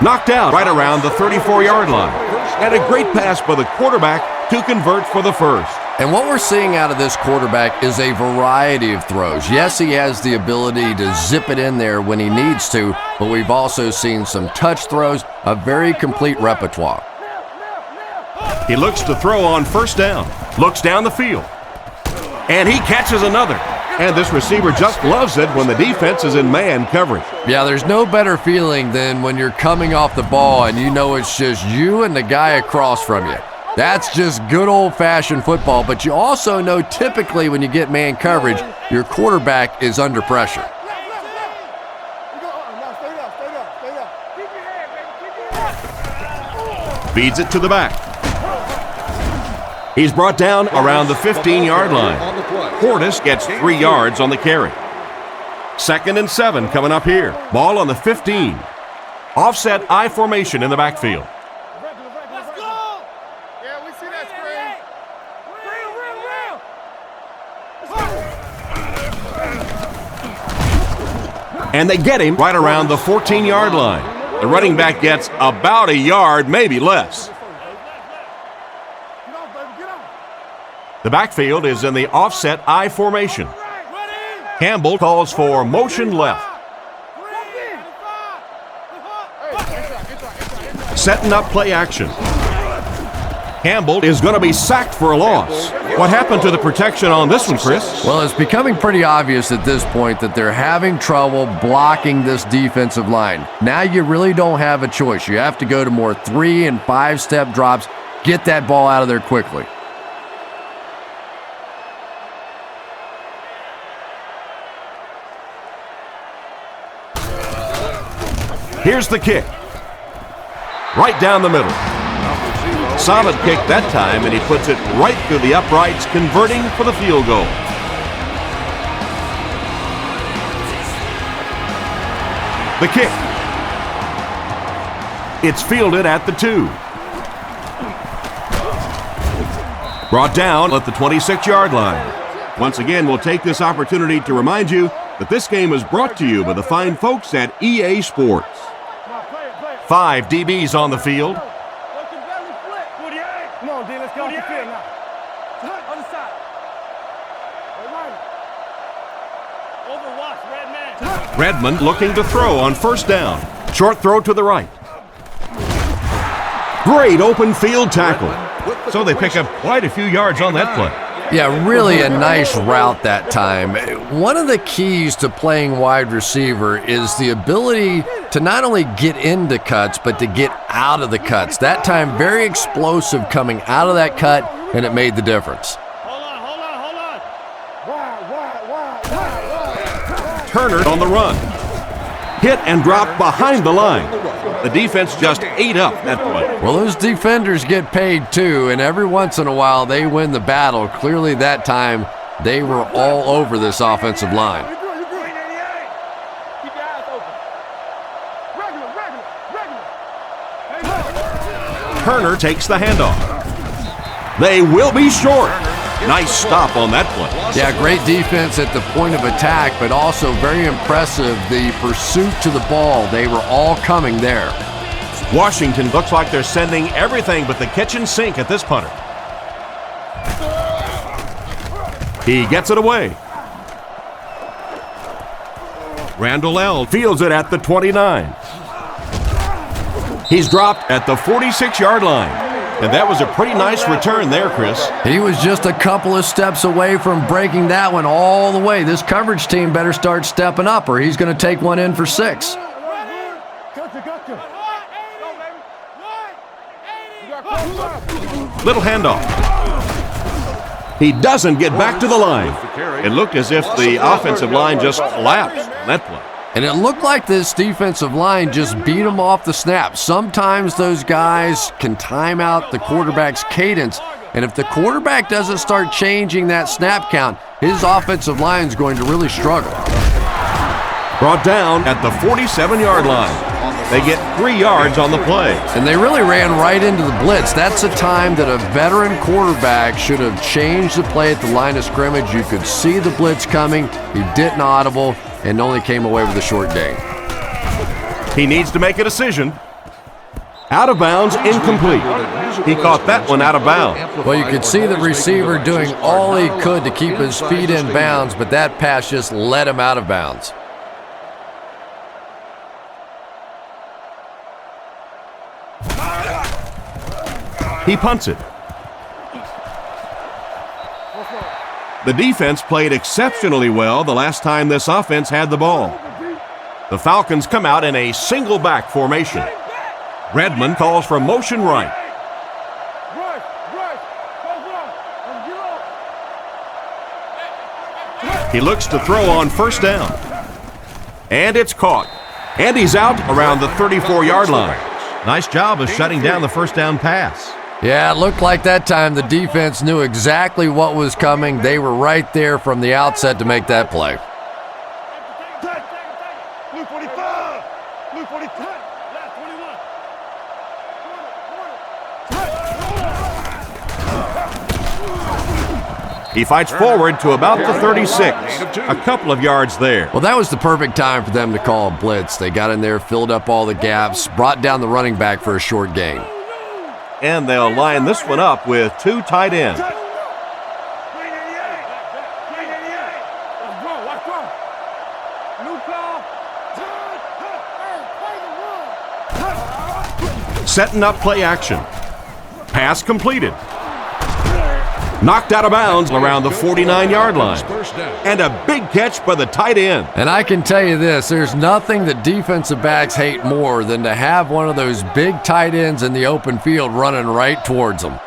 Knocked out right around the 34-yard line. And a great pass by the quarterback to convert for the first. And what we're seeing out of this quarterback is a variety of throws. Yes, he has the ability to zip it in there when he needs to, but we've also seen some touch throws, a very complete repertoire. He looks to throw on first down, looks down the field, and he catches another. And this receiver just loves it when the defense is in man coverage. Yeah, there's no better feeling than when you're coming off the ball and you know it's just you and the guy across from you. That's just good old-fashioned football, but you also know typically when you get man coverage, your quarterback is under pressure. Feeds it to the back. He's brought down around the 15-yard line. Portis gets 3 yards on the carry. 2nd and 7 coming up here. Ball on the 15. Offset I formation in the backfield. Let's go! Yeah, we see that screen. And they get him right around the 14-yard line. The running back gets about a yard, maybe less. The backfield is in the offset I formation. Campbell calls for motion left. Setting up play action. Campbell is going to be sacked for a loss. What happened to the protection on this one, Chris? Well, it's becoming pretty obvious at this point that they're having trouble blocking this defensive line. Now you really don't have a choice. You have to go to more 3- and 5-step drops, get that ball out of there quickly. Here's the kick. Right down the middle. Solid kick that time, and he puts it right through the uprights, converting for the field goal. The kick. It's fielded at the 2. Brought down at the 26-yard line. Once again, we'll take this opportunity to remind you that this game is brought to you by the fine folks at EA Sports. 5 DBs on the field. Come on, D, let's get off the field now. Other side. Overwatch, Redman. Redmond looking to throw on first down. Short throw to the right. Great open field tackle. So they pick up quite a few yards on that play. Yeah, really a nice route that time. One of the keys to playing wide receiver is the ability to not only get into cuts, but to get out of the cuts. That time, very explosive coming out of that cut, and it made the difference. Turner on the run. Hit and drop behind the line. The defense just ate up that play. Well, those defenders get paid too, and every once in a while they win the battle. Clearly that time they were all over this offensive line. Turner takes the handoff. They will be short. Nice stop on that play. Yeah, great defense at the point of attack, but also very impressive the pursuit to the ball. They were all coming there. Washington looks like they're sending everything but the kitchen sink at this punter. He gets it away. Randall L. fields it at the 29. He's dropped at the 46-yard line. And that was a pretty nice return there, Chris. He was just a couple of steps away from breaking that one all the way. This coverage team better start stepping up or he's going to take one in for 6. Little handoff. He doesn't get back to the line. It looked as if the offensive line just collapsed on that play. And it looked like this defensive line just beat him off the snap. Sometimes those guys can time out the quarterback's cadence, and if the quarterback doesn't start changing that snap count, his offensive line is going to really struggle. Brought down at the 47-yard line. They get 3 yards on the play. And they really ran right into the blitz. That's a time that a veteran quarterback should have changed the play at the line of scrimmage. You could see the blitz coming. He didn't audible and only came away with a short gain. He needs to make a decision. Out of bounds, incomplete. He caught that one out of bounds. Well, you could see the receiver doing all he could to keep his feet in bounds, but that pass just let him out of bounds. He punts it. The defense played exceptionally well the last time this offense had the ball. The Falcons come out in a single back formation. Redmond calls for motion right. He looks to throw on first down. And it's caught. And he's out around the 34-yard line. Nice job of shutting down the first down pass. Yeah, it looked like that time the defense knew exactly what was coming. They were right there from the outset to make that play. Blue 45! Blue 45! Last 21! He fights forward to about the 36, a couple of yards there. Well, that was the perfect time for them to call a blitz. They got in there, filled up all the gaps, brought down the running back for a short gain. And they'll line this one up with two tight ends. Setting up play action. Pass completed. Knocked out of bounds around the 49-yard line. And a big catch by the tight end. And I can tell you this, there's nothing that defensive backs hate more than to have one of those big tight ends in the open field running right towards them.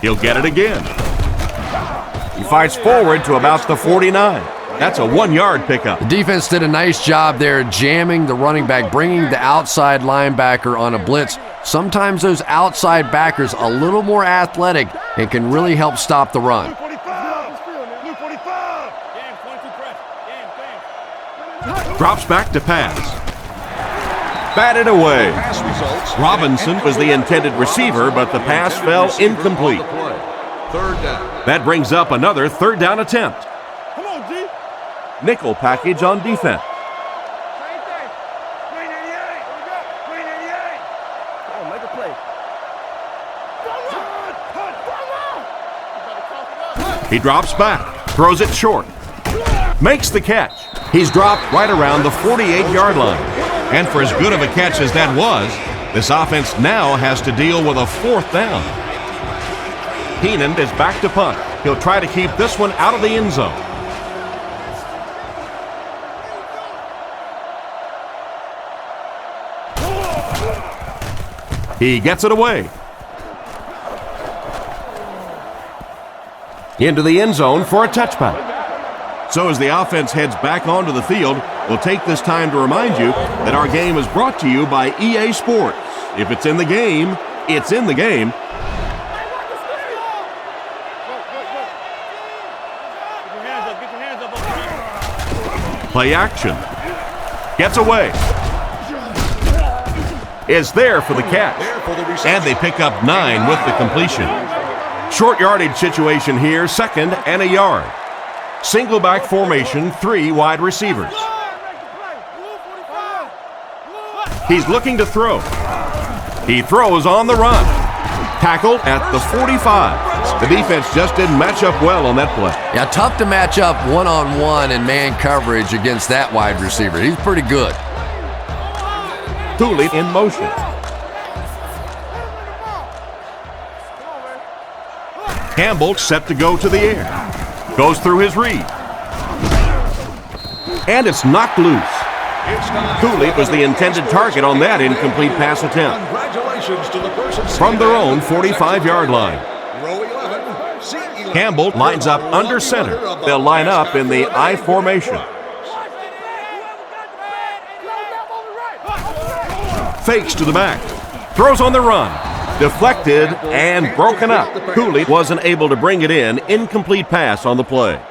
He'll get it again. He fights forward to about the 49. That's a 1-yard pickup. The defense did a nice job there jamming the running back, bringing the outside linebacker on a blitz. Sometimes those outside backers a little more athletic and can really help stop the run. Drops back to pass. Batted away. Robinson was the intended receiver, but the pass fell incomplete. That brings up another third down attempt. Nickel package on defense. He drops back, throws it short, makes the catch. He's dropped right around the 48-yard line. And for as good of a catch as that was, this offense now has to deal with a fourth down. Heenan is back to punt. He'll try to keep this one out of the end zone. He gets it away. Into the end zone for a touchback. So as the offense heads back onto the field, we'll take this time to remind you that our game is brought to you by EA Sports. If it's in the game, it's in the game. Play action. Gets away. Is there for the catch. And they pick up 9 with the completion. Short yardage situation here, 2nd and a yard. Single back formation, 3 wide receivers. He's looking to throw. He throws on the run. Tackled at the 45. The defense just didn't match up well on that play. Yeah, tough to match up one-on-one in man coverage against that wide receiver. He's pretty good. Thule in motion. Campbell set to go to the air. Goes through his read. And it's knocked loose. Thule was the intended target on that incomplete pass attempt. From their own 45-yard line. Campbell lines up under center. They'll line up in the I formation. Fakes to the back. Throws on the run. Deflected and broken up. Cooley wasn't able to bring it in. Incomplete pass on the play.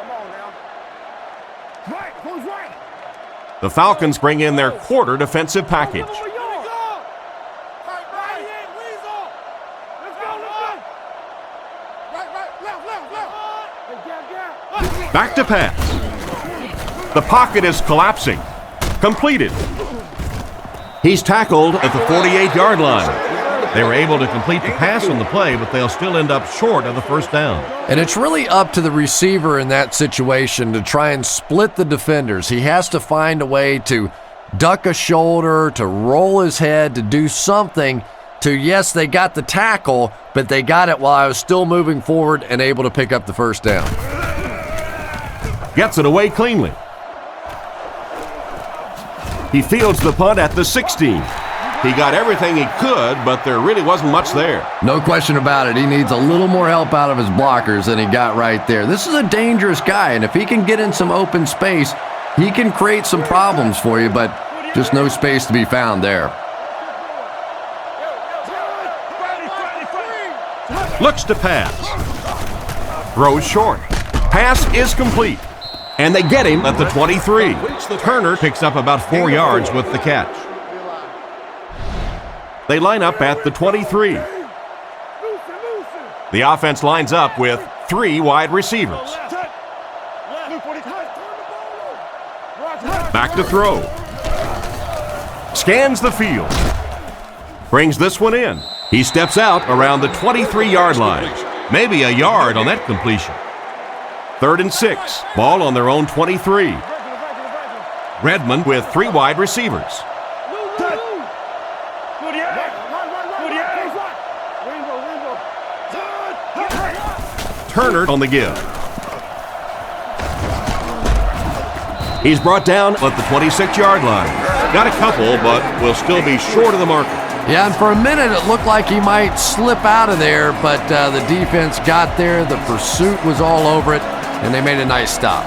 The Falcons bring in their quarter defensive package. Back to pass. The pocket is collapsing. Completed. He's tackled at the 48-yard line. They were able to complete the pass on the play, but they'll still end up short of the first down. And it's really up to the receiver in that situation to try and split the defenders. He has to find a way to duck a shoulder, to roll his head, to do something to, yes, they got the tackle, but they got it while I was still moving forward and able to pick up the first down. Gets it away cleanly. He fields the punt at the 16. He got everything he could, but there really wasn't much there. No question about it. He needs a little more help out of his blockers than he got right there. This is a dangerous guy, and if he can get in some open space, he can create some problems for you, but just no space to be found there. Looks to pass. Throws short. Pass is complete. And they get him at the 23. Turner picks up about 4 yards with the catch. They line up at the 23. The offense lines up with 3 wide receivers. Back to throw. Scans the field. Brings this one in. He steps out around the 23-yard line. Maybe a yard on that completion. 3rd and 6. Ball on their own 23. Redmond with 3 wide receivers. Turner on the give. He's brought down at the 26-yard line. Got a couple, but will still be short of the marker. Yeah, and for a minute it looked like he might slip out of there, but the defense got there. The pursuit was all over it, and they made a nice stop.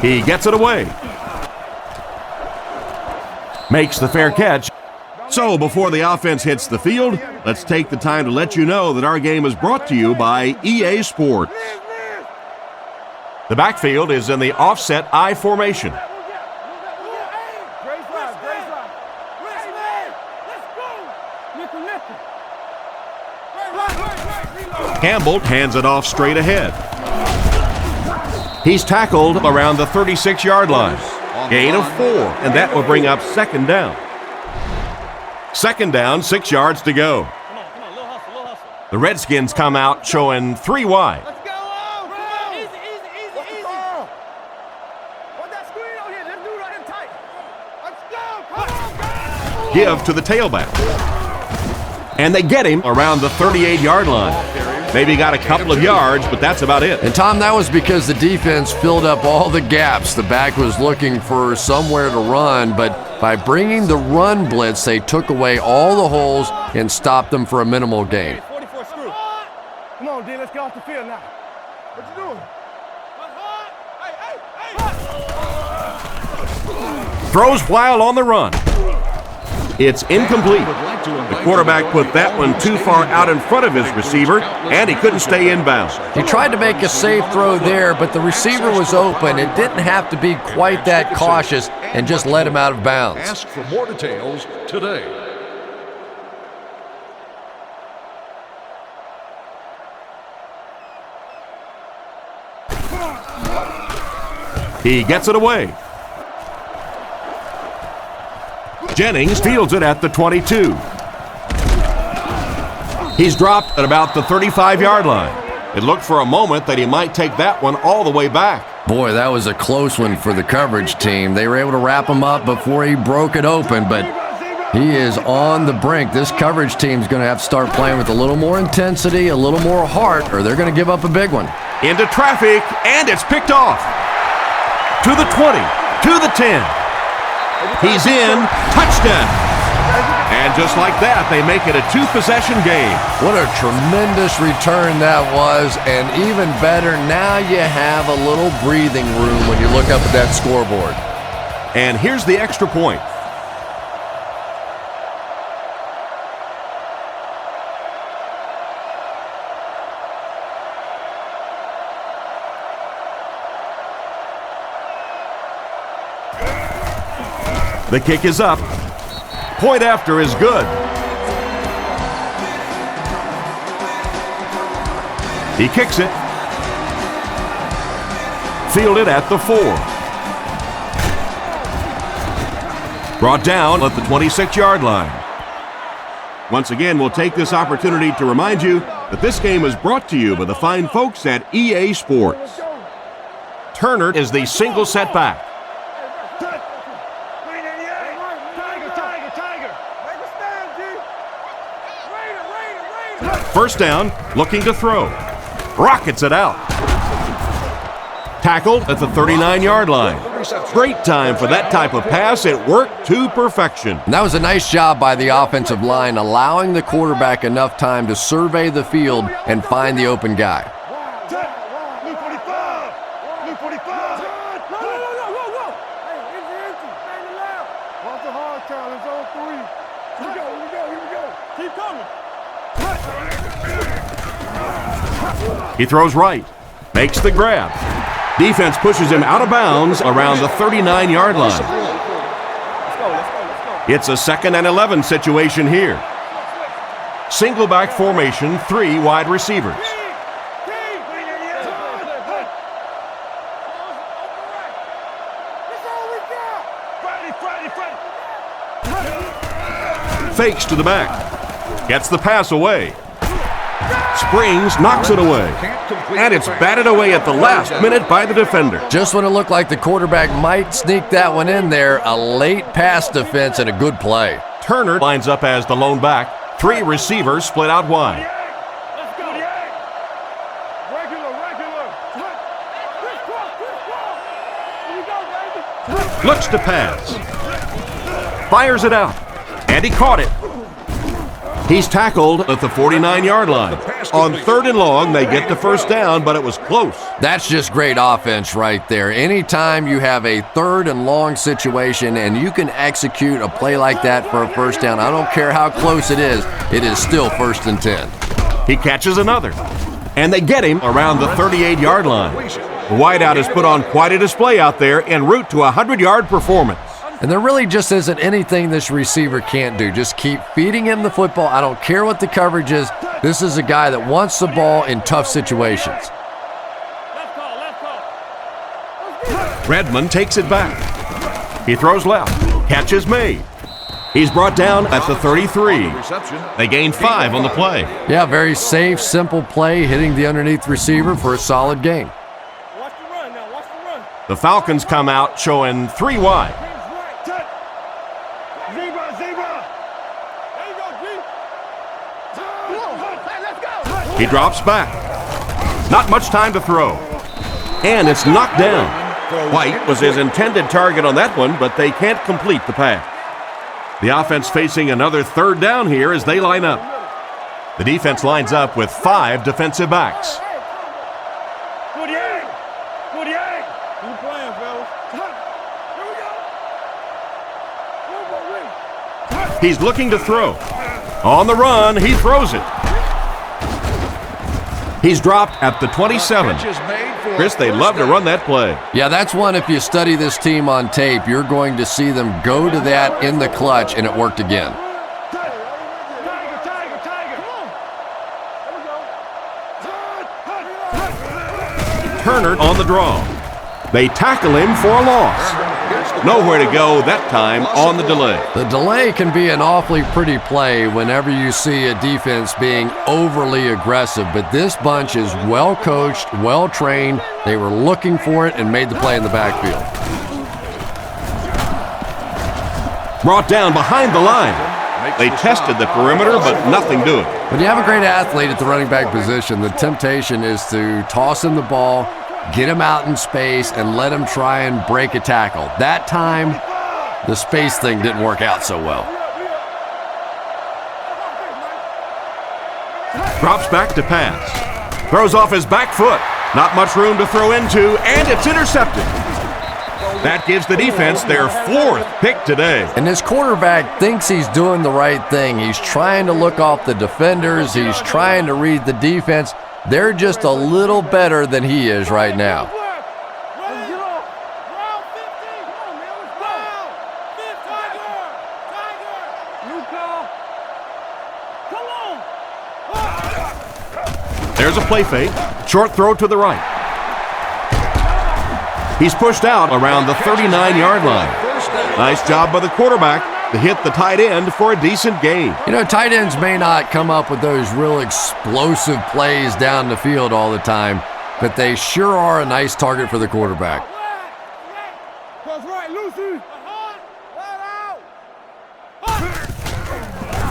He gets it away. Makes the fair catch. So before the offense hits the field, let's take the time to let you know that our game is brought to you by EA Sports. The backfield is in the offset I formation. Campbell hands it off straight ahead. He's tackled around the 36-yard line. Gain of 4, and that will bring up 2nd down. 2nd down, 6 yards to go. The Redskins come out showing 3 wide. Give to the tailback. And they get him around the 38-yard line. Maybe got a couple of yards, but that's about it. And Tom, that was because the defense filled up all the gaps. The back was looking for somewhere to run, but by bringing the run blitz, they took away all the holes and stopped them for a minimal gain. Come on, D, let's get off the field now. What you doing? Throws while on the run. It's incomplete. The quarterback put that one too far out in front of his receiver, and he couldn't stay inbounds. He tried to make a safe throw there, but the receiver was open. It didn't have to be quite that cautious and just let him out of bounds. Ask for more details today. He gets it away. Jennings fields it at the 22. He's dropped at about the 35-yard line. It looked for a moment that he might take that one all the way back. Boy, that was a close one for the coverage team. They were able to wrap him up before he broke it open, but he is on the brink. This coverage team is going to have to start playing with a little more intensity, a little more heart, or they're going to give up a big one. Into traffic, and it's picked off. To the 20, to the 10. He's in, touchdown. And just like that, they make it a 2-possession game. What a tremendous return that was, and even better, now you have a little breathing room when you look up at that scoreboard. And here's the extra point. The kick is up. Point after is good. He kicks it. Fielded at the 4. Brought down at the 26-yard line. Once again, we'll take this opportunity to remind you that this game is brought to you by the fine folks at EA Sports. Turner is the single setback. First down, looking to throw. Rockets it out. Tackled at the 39-yard line. Great time for that type of pass. It worked to perfection. And that was a nice job by the offensive line, allowing the quarterback enough time to survey the field and find the open guy. He throws right, makes the grab. Defense pushes him out of bounds around the 39-yard line. It's a 2nd and 11 situation here. Single back formation, 3 wide receivers. Fakes to the back. Gets the pass away. Springs, knocks it away. And it's batted away at the last minute by the defender. Just when it looked like the quarterback might sneak that one in there, a late pass defense and a good play. Turner lines up as the lone back. 3 receivers split out wide. Looks to pass. Fires it out. And he caught it. He's tackled at the 49-yard line. On 3rd and long, they get the first down, but it was close. That's just great offense right there. Anytime you have a 3rd and long situation and you can execute a play like that for a first down, I don't care how close it is still 1st and 10. He catches another. And they get him around the 38-yard line. The wideout has put on quite a display out there en route to a 100-yard performance. And there really just isn't anything this receiver can't do. Just keep feeding him the football. I don't care what the coverage is. This is a guy that wants the ball in tough situations. Redmond takes it back. He throws left. Catch is made. He's brought down at the 33. They gain 5 on the play. Yeah, very safe, simple play, hitting the underneath receiver for a solid gain. The Falcons come out showing 3 wide. He drops back. Not much time to throw. And it's knocked down. White was his intended target on that one, but they can't complete the pass. The offense facing another 3rd down here as they line up. The defense lines up with 5 defensive backs. He's looking to throw. On the run, he throws it. He's dropped at the 27. Chris, they love to run that play. Yeah, that's one, if you study this team on tape, you're going to see them go to that in the clutch, and it worked again. Turner on the draw. They tackle him for a loss. Nowhere to go that time on the delay. The delay can be an awfully pretty play whenever you see a defense being overly aggressive, but this bunch is well coached, well trained. They were looking for it and made the play in the backfield. Brought down behind the line. They tested the perimeter, but nothing doing. When you have a great athlete at the running back position, the temptation is to toss him the ball, get him out in space, and let him try and break a tackle. That time, the space thing didn't work out so well. Drops back to pass. Throws off his back foot. Not much room to throw into, and it's intercepted. That gives the defense their 4th pick today. And this quarterback thinks he's doing the right thing. He's trying to look off the defenders. He's trying to read the defense. They're just a little better than he is right now. There's a play fake. Short throw to the right. He's pushed out around the 39-yard line. Nice job by the quarterback to hit the tight end for a decent gain. You know, tight ends may not come up with those real explosive plays down the field all the time, but they sure are a nice target for the quarterback.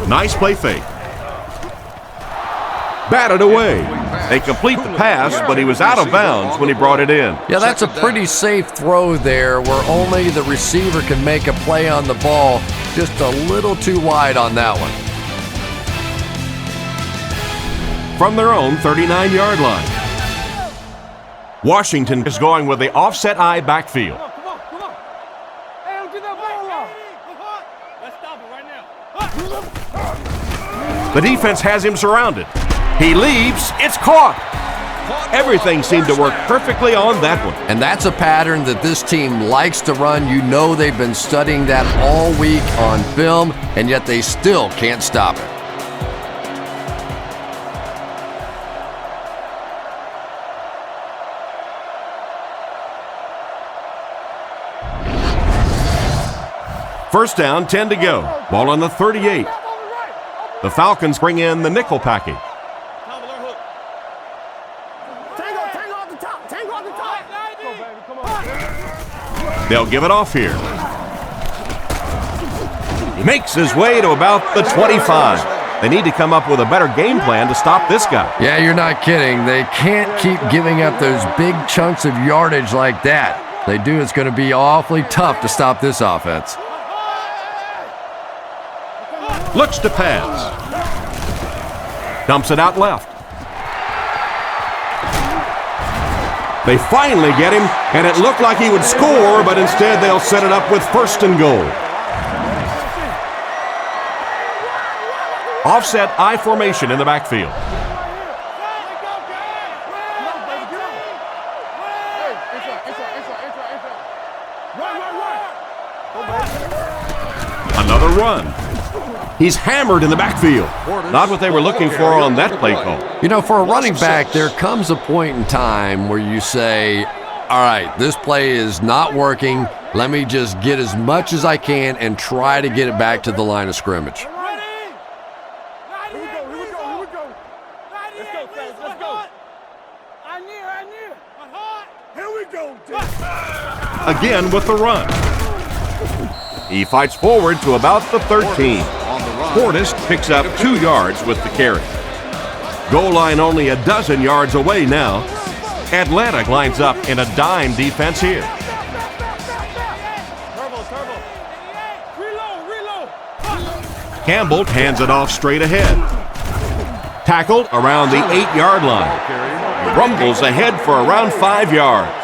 Nice play fake. Batted away. They complete the pass, but he was out of bounds when he brought it in. Yeah, that's a pretty safe throw there where only the receiver can make a play on the ball. Just a little too wide on that one. From their own 39-yard line. Washington is going with the offset eye backfield. The defense has him surrounded. He leaps. It's caught. Everything seemed to work perfectly on that one. And that's a pattern that this team likes to run. You know they've been studying that all week on film, and yet they still can't stop it. First down, 10 to go. Ball on the 38. The Falcons bring in the nickel package. They'll give it off here. He makes his way to about the 25. They need to come up with a better game plan to stop this guy. Yeah, you're not kidding. They can't keep giving up those big chunks of yardage like that. If they do, it's going to be awfully tough to stop this offense. Looks to pass. Dumps it out left. They finally get him, and it looked like he would score, but instead they'll set it up with first and goal. Offset I formation in the backfield. Another run. He's hammered in the backfield. Not what they were looking for on that play call. You know, for a running back, there comes a point in time where you say, all right, this play is not working. Let me just get as much as I can and try to get it back to the line of scrimmage. Again with the run. He fights forward to about the 13. Portis picks up 2 yards with the carry. Goal line only a dozen yards away now. Atlanta lines up in a dime defense here. Campbell hands it off straight ahead. Tackled around the 8-yard line. Rumbles ahead for around 5 yards.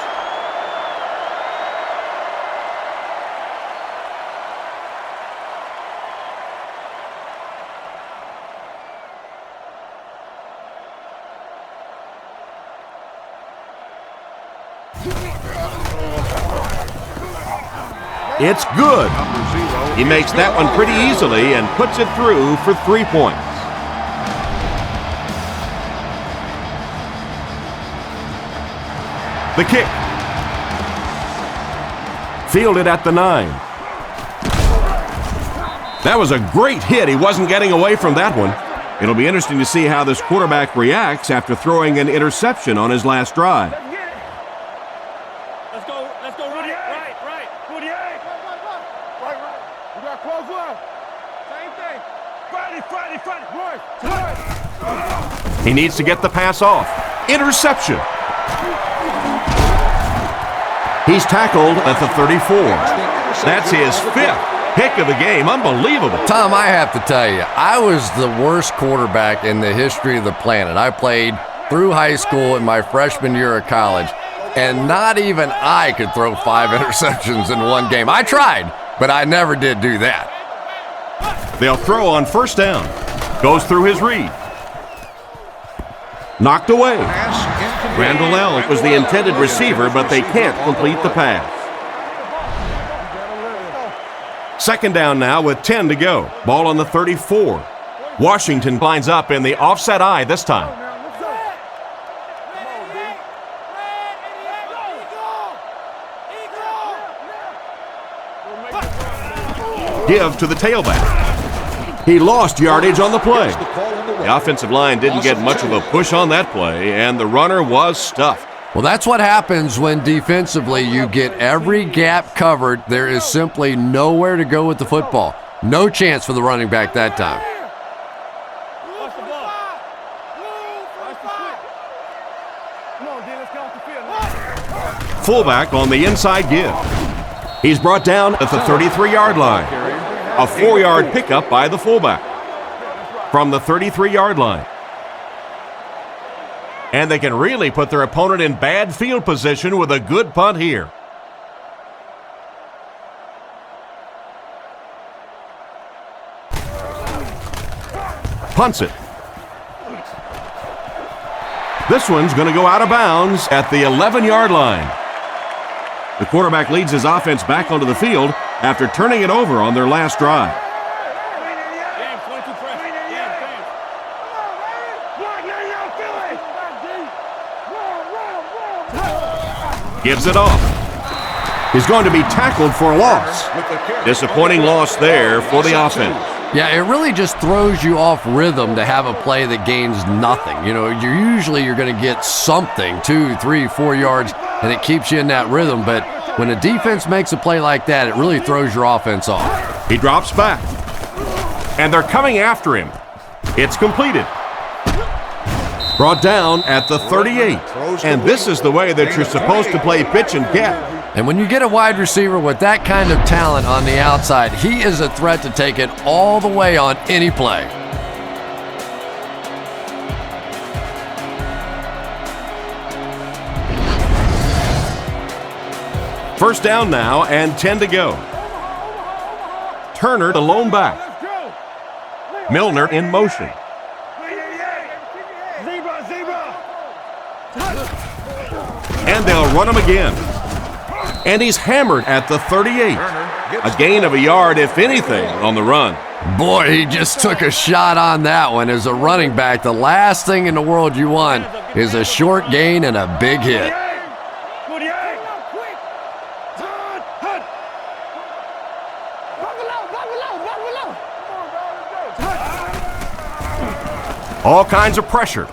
It's good. He makes that one pretty easily and puts it through for 3 points. The kick. Fielded at the 9. That was a great hit. He wasn't getting away from that one. It'll be interesting to see how this quarterback reacts after throwing an interception on his last drive. He needs to get the pass off. Interception. He's tackled at the 34. That's his 5th pick of the game. Unbelievable. Tom, I have to tell you, I was the worst quarterback in the history of the planet. I played through high school in my freshman year of college, and not even I could throw 5 interceptions in one game. I tried, but I never did do that. They'll throw on first down. Goes through his read. Knocked away. Randall L. was the intended receiver, but they can't complete the pass. Second down now with 10 to go. Ball on the 34. Washington lines up in the offset I this time. Give to the tailback. He lost yardage on the play. The offensive line didn't get much of a push on that play, and the runner was stuffed. Well, that's what happens when defensively you get every gap covered. There is simply nowhere to go with the football. No chance for the running back that time. Fullback on the inside give. He's brought down at the 33-yard line. A 4-yard pickup by the fullback from the 33-yard line. And they can really put their opponent in bad field position with a good punt here. Punts it. This one's going to go out of bounds at the 11-yard line. The quarterback leads his offense back onto the field after turning it over on their last drive. Gives it off. He's going to be tackled for a loss. Disappointing loss there for the offense. Yeah, it really just throws you off rhythm to have a play that gains nothing. You know, you're going to get something, 2, 3, 4 yards, and it keeps you in that rhythm. But when a defense makes a play like that, it really throws your offense off. He drops back, and they're coming after him. It's completed. Brought down at the 38. And this is the way that you're supposed to play pitch and get. And when you get a wide receiver with that kind of talent on the outside, he is a threat to take it all the way on any play. First down now and 10 to go. Turner the lone back. Milner in motion. And they'll run him again. And he's hammered at the 38. A gain of a yard, if anything, on the run. Boy, he just took a shot on that one. As a running back, the last thing in the world you want is a short gain and a big hit. All kinds of pressure.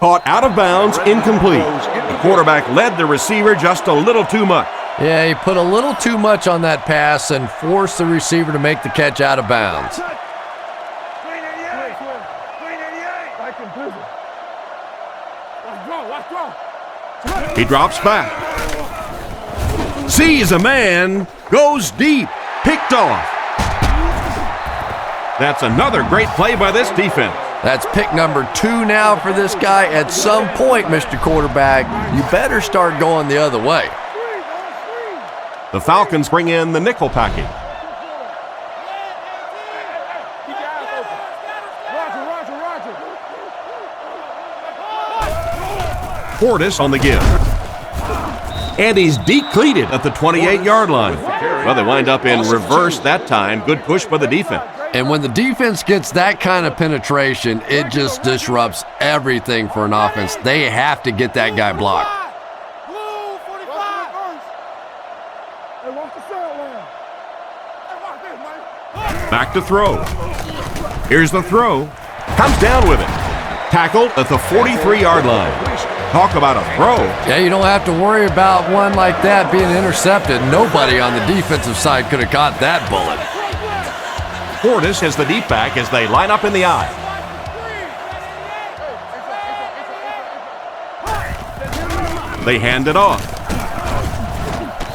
Caught out of bounds, incomplete. The quarterback led the receiver just a little too much. Yeah, he put a little too much on that pass and forced the receiver to make the catch out of bounds. He drops back. Sees a man, goes deep, picked off. That's another great play by this defense. That's pick number 2 now for this guy. At some point, Mr. Quarterback, you better start going the other way. The Falcons bring in the nickel package. Portis on the give. And he's decleated at the 28-yard line. Well, they wind up in reverse that time. Good push by the defense. And when the defense gets that kind of penetration, it just disrupts everything for an offense. They have to get that guy blocked. Back to throw. Here's the throw. Comes down with it. Tackled at the 43-yard line. Talk about a throw. Yeah, you don't have to worry about one like that being intercepted. Nobody on the defensive side could have caught that bullet. Portis has the deep back as they line up in the eye. They hand it off.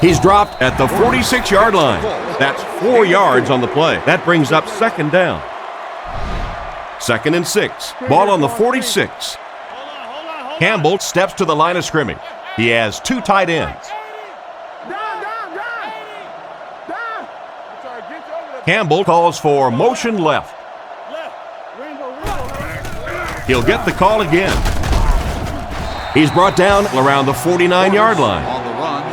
He's dropped at the 46-yard line. That's 4 yards on the play. That brings up second down. 2nd and 6. Ball on the 46. Campbell steps to the line of scrimmage. He has 2 tight ends. Campbell calls for motion left. He'll get the call again. He's brought down around the 49-yard line.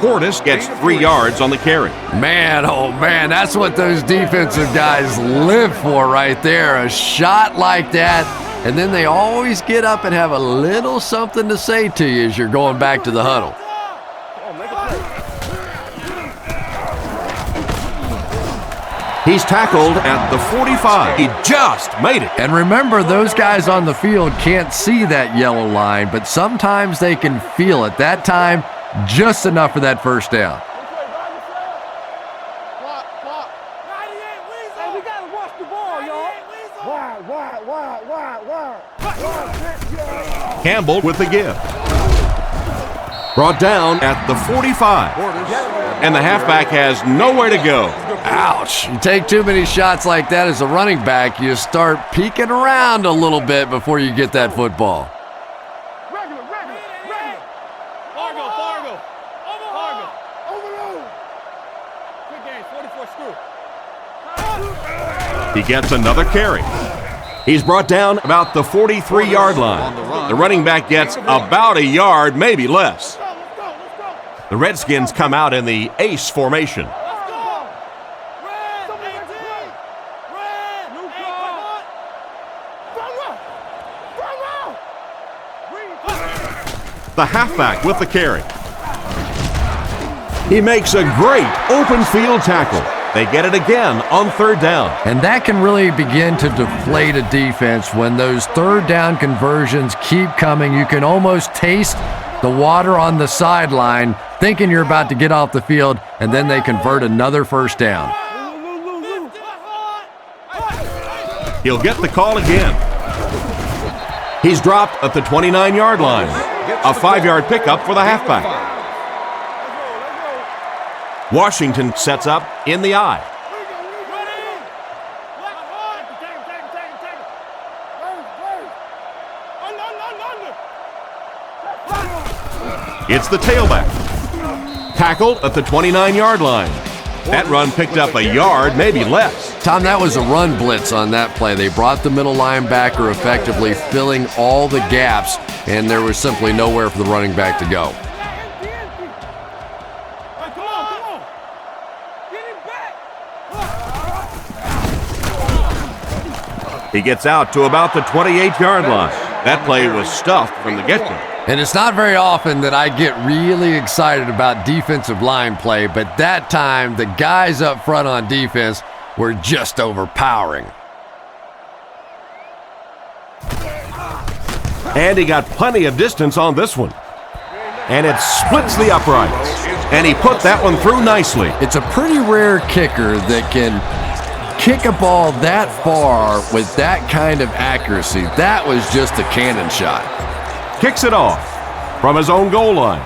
Portis gets 3 yards on the carry. Man, oh man, that's what those defensive guys live for right there. A shot like that, and then they always get up and have a little something to say to you as you're going back to the huddle. He's tackled at the 45. He just made it. And remember, those guys on the field can't see that yellow line, but sometimes they can feel it. That time, just enough for that first down. Campbell with the give. Brought down at the 45. And the halfback has nowhere to go. Ouch. You take too many shots like that as a running back, you start peeking around a little bit before you get that football. He gets another carry. He's brought down about the 43-yard line. The running back gets about a yard, maybe less. The Redskins come out in the ace formation. The halfback with the carry. He makes a great open field tackle. They get it again on third down. And that can really begin to deflate a defense when those third down conversions keep coming. You can almost taste the water on the sideline, thinking you're about to get off the field, and then they convert another first down. He'll get the call again. He's dropped at the 29-yard line. A 5-yard pickup for the halfback. Washington sets up in the eye. It's the tailback. Tackled at the 29-yard line. That run picked up a yard, maybe less. Tom, that was a run blitz on that play. They brought the middle linebacker effectively filling all the gaps, and there was simply nowhere for the running back to go. He gets out to about the 28-yard line. That play was stuffed from the get-go. And it's not very often that I get really excited about defensive line play, but that time the guys up front on defense were just overpowering. And he got plenty of distance on this one. And it splits the uprights. And he put that one through nicely. It's a pretty rare kicker that can kick a ball that far with that kind of accuracy. That was just a cannon shot. Kicks it off from his own goal line.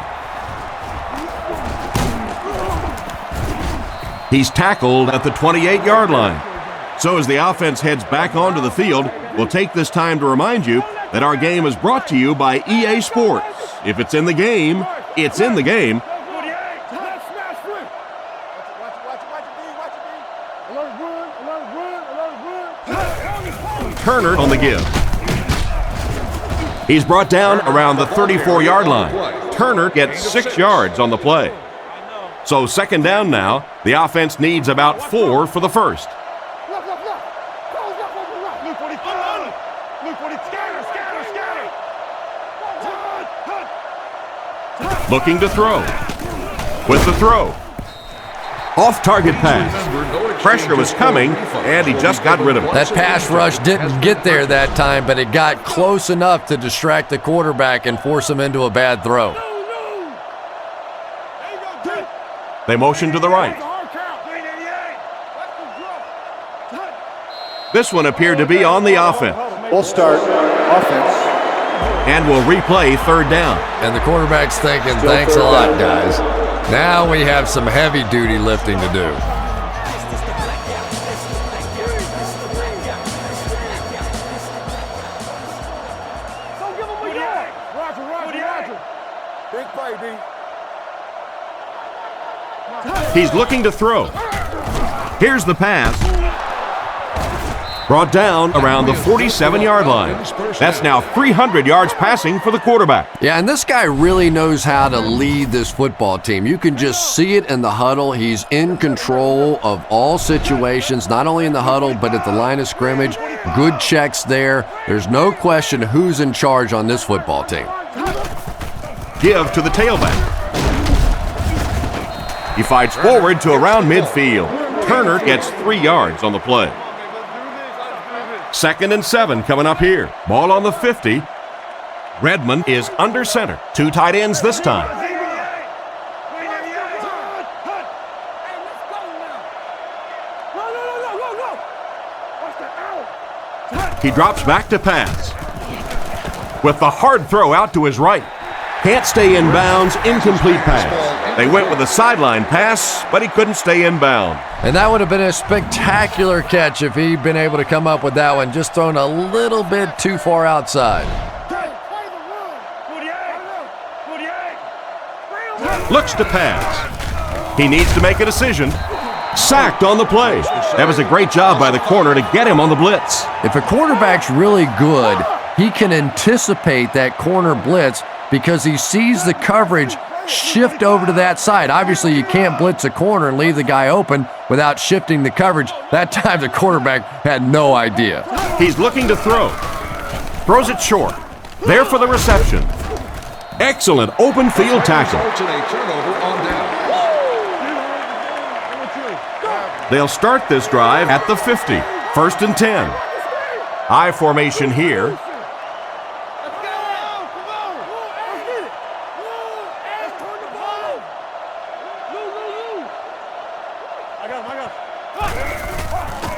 He's tackled at the 28-yard line. So as the offense heads back onto the field, we'll take this time to remind you that our game is brought to you by EA Sports. If it's in the game, it's in the game. Turner on the give. He's brought down around the 34-yard line. Turner gets 6 yards on the play. So second down now. The offense needs about 4 for the first. Looking to throw. With the throw. Off-target pass. Pressure was coming, and he just got rid of it. That pass rush didn't get there that time, but it got close enough to distract the quarterback and force him into a bad throw. They motion to the right. This one appeared to be on the offense. We'll start offense. And we'll replay third down. And the quarterback's thinking, thanks a lot, guys. Now we have some heavy-duty lifting to do. He's looking to throw. Here's the pass. Brought down around the 47-yard line. That's now 300 yards passing for the quarterback. Yeah, and this guy really knows how to lead this football team. You can just see it in the huddle. He's in control of all situations, not only in the huddle, but at the line of scrimmage. Good checks there. There's no question who's in charge on this football team. Give to the tailback. He fights forward to around midfield. Turner gets 3 yards on the play. 2nd and 7 coming up here. Ball on the 50. Redmond is under center. 2 tight ends this time. He drops back to pass. With the hard throw out to his right. Can't stay in bounds, incomplete pass. They went with a sideline pass, but he couldn't stay in bounds. And that would have been a spectacular catch if he'd been able to come up with that one, just thrown a little bit too far outside. Looks to pass. He needs to make a decision. Sacked on the play. That was a great job by the corner to get him on the blitz. If a quarterback's really good, he can anticipate that corner blitz because he sees the coverage shift over to that side. Obviously, you can't blitz a corner and leave the guy open without shifting the coverage. That time, the quarterback had no idea. He's looking to throw. Throws it short. There for the reception. Excellent open field tackle. They'll start this drive at the 50. 1st and 10. I formation here.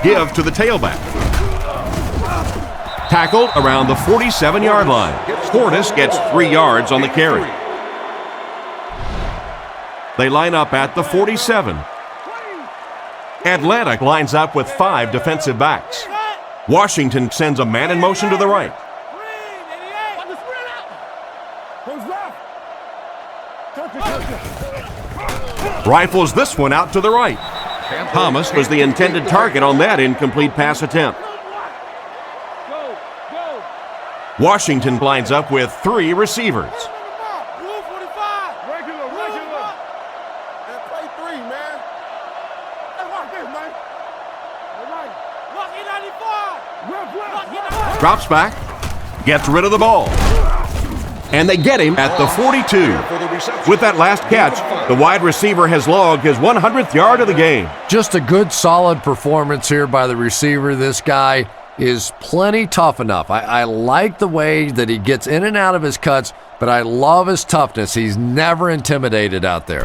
Give to the tailback. Tackled around the 47-yard line. Portis gets 3 yards on the carry. They line up at the 47. Atlanta lines up with 5 defensive backs. Washington sends a man in motion to the right. Rifles this one out to the right. Thomas was the intended target on that incomplete pass attempt. Washington lines up with 3 receivers. Drops back, gets rid of the ball. And they get him at the 42. With that last catch, the wide receiver has logged his 100th yard of the game. Just a good, solid performance here by the receiver. This guy is plenty tough enough. I like the way that he gets in and out of his cuts, but I love his toughness. He's never intimidated out there.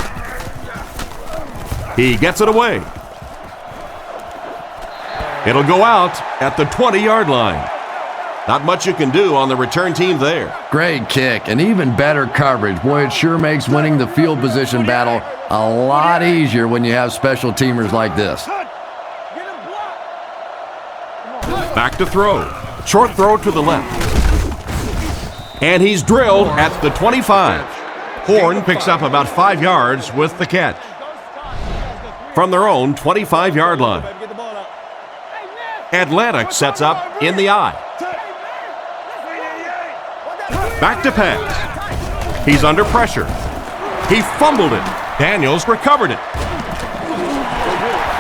He gets it away. It'll go out at the 20-yard line. Not much you can do on the return team there. Great kick and even better coverage. Boy, it sure makes winning the field position battle a lot easier when you have special teamers like this. Back to throw. Short throw to the left. And he's drilled at the 25. Horn picks up about 5 yards with the catch. From their own 25-yard line. Atlanta sets up in the I. Back to pass. He's under pressure. He fumbled it. Daniels recovered it.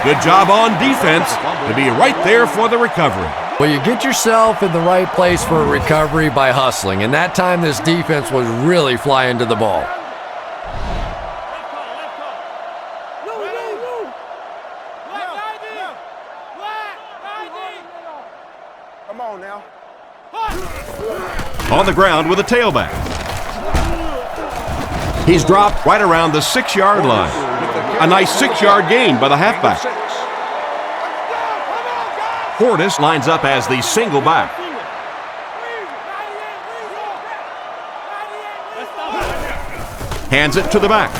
Good job on defense to be right there for the recovery. Well, you get yourself in the right place for a recovery by hustling, and that time this defense was really flying to the ball. Come on now. On the ground with a tailback. He's dropped right around the 6-yard line. A nice 6-yard gain by the halfback. Portis lines up as the single back. Hands it to the back.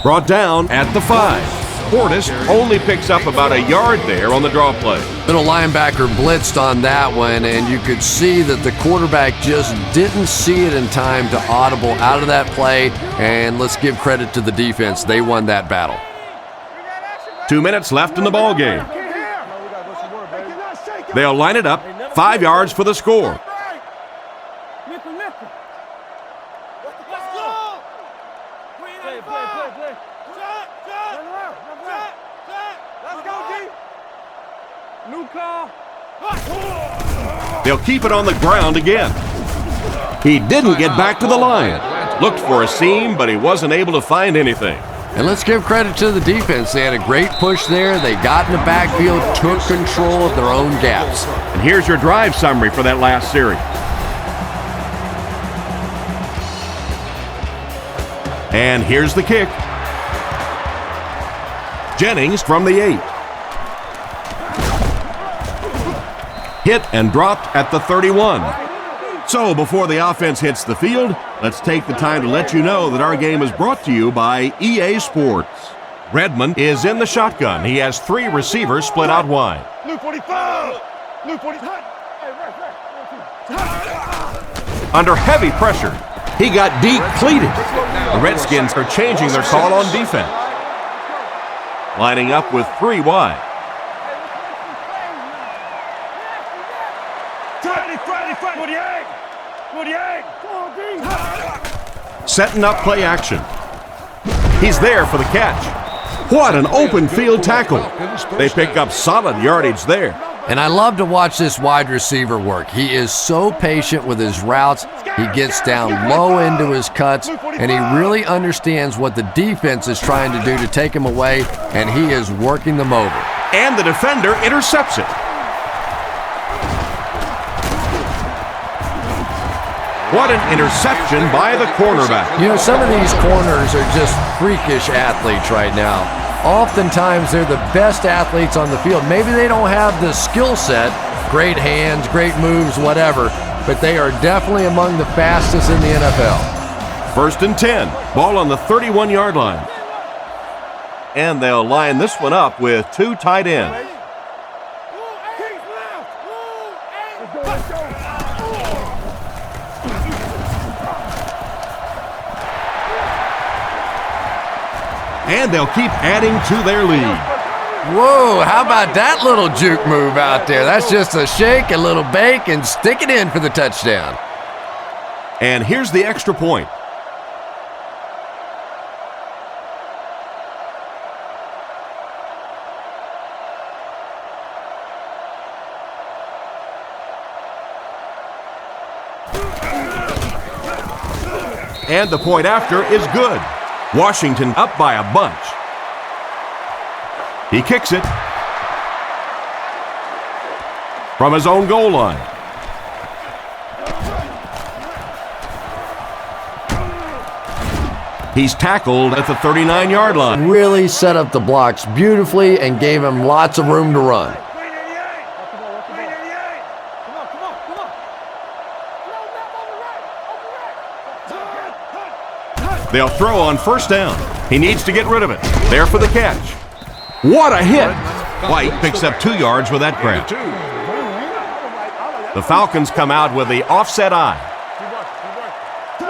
Brought down at the 5. Portis only picks up about a yard there on the draw play. Middle linebacker blitzed on that one, and you could see that the quarterback just didn't see it in time to audible out of that play, and let's give credit to the defense. They won that battle. 2 minutes left in the ball game. They'll line it up, 5 yards for the score. They'll keep it on the ground again. He didn't get back to the line. Looked for a seam, but he wasn't able to find anything. And let's give credit to the defense. They had a great push there. They got in the backfield, took control of their own gaps. And here's your drive summary for that last series. And here's the kick. Jennings from the 8. Hit and dropped at the 31. So before the offense hits the field, let's take the time to let you know that our game is brought to you by EA Sports. Redmond is in the shotgun. He has 3 receivers split out wide. Luke 45! Luke 45! Under heavy pressure, he got decleated. The Redskins are changing their call on defense. lining up with 3 wide. Setting up play action. He's there for the catch. What an open field tackle. They pick up solid yardage there. And I love to watch this wide receiver work. He is so patient with his routes. He gets down low into his cuts, and he really understands what the defense is trying to do to take him away, and he is working them over. And the defender intercepts it. What an interception by the cornerback. You know, some of these corners are just freakish athletes right now. Oftentimes, they're the best athletes on the field. Maybe they don't have the skill set, great hands, great moves, whatever, but they are definitely among the fastest in the NFL. 1st and 10, ball on the 31-yard line. And they'll line this one up with 2 tight ends. And they'll keep adding to their lead. Whoa, how about that little juke move out there? That's just a shake, a little bake, and stick it in for the touchdown. And here's the extra point. And the point after is good. Washington up by a bunch. He kicks it from his own goal line. He's tackled at the 39-yard line. Really set up the blocks beautifully and gave him lots of room to run. They'll throw on 1st down. He needs to get rid of it. There for the catch. What a hit! White picks up 2 yards with that grab. The Falcons come out with the offset I.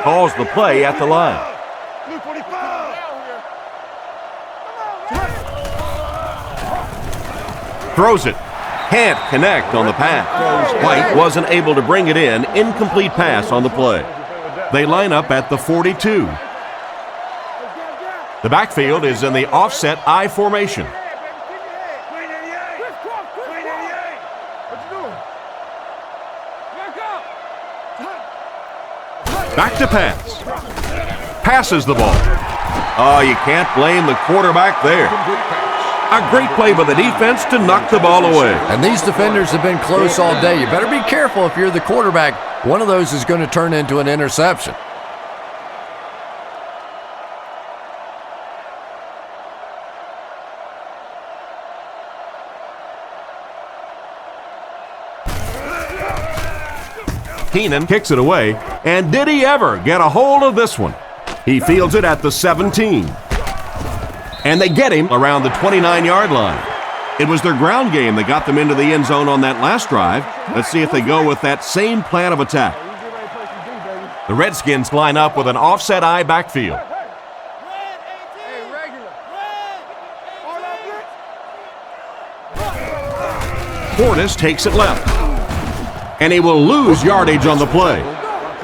Calls the play at the line. Throws it. Can't connect on the pass. White wasn't able to bring it in. Incomplete pass on the play. They line up at the 42. The backfield is in the offset I formation. Back to pass. Passes the ball. Oh, you can't blame the quarterback there. A great play by the defense to knock the ball away. And these defenders have been close all day. You better be careful if you're the quarterback. One of those is going to turn into an interception. Keenan kicks it away, and did he ever get a hold of this one? He fields it at the 17. And they get him around the 29-yard line. It was their ground game that got them into the end zone on that last drive. Let's see if they go with that same plan of attack. The Redskins line up with an offset I backfield. Portis takes it left. And he will lose yardage on the play.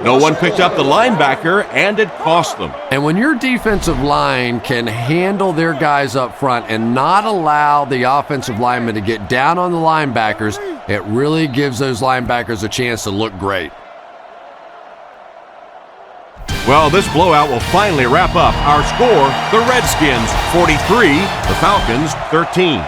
No one picked up the linebacker, and it cost them. And when your defensive line can handle their guys up front and not allow the offensive linemen to get down on the linebackers, it really gives those linebackers a chance to look great. Well, this blowout will finally wrap up our score. The Redskins 43, the Falcons 13.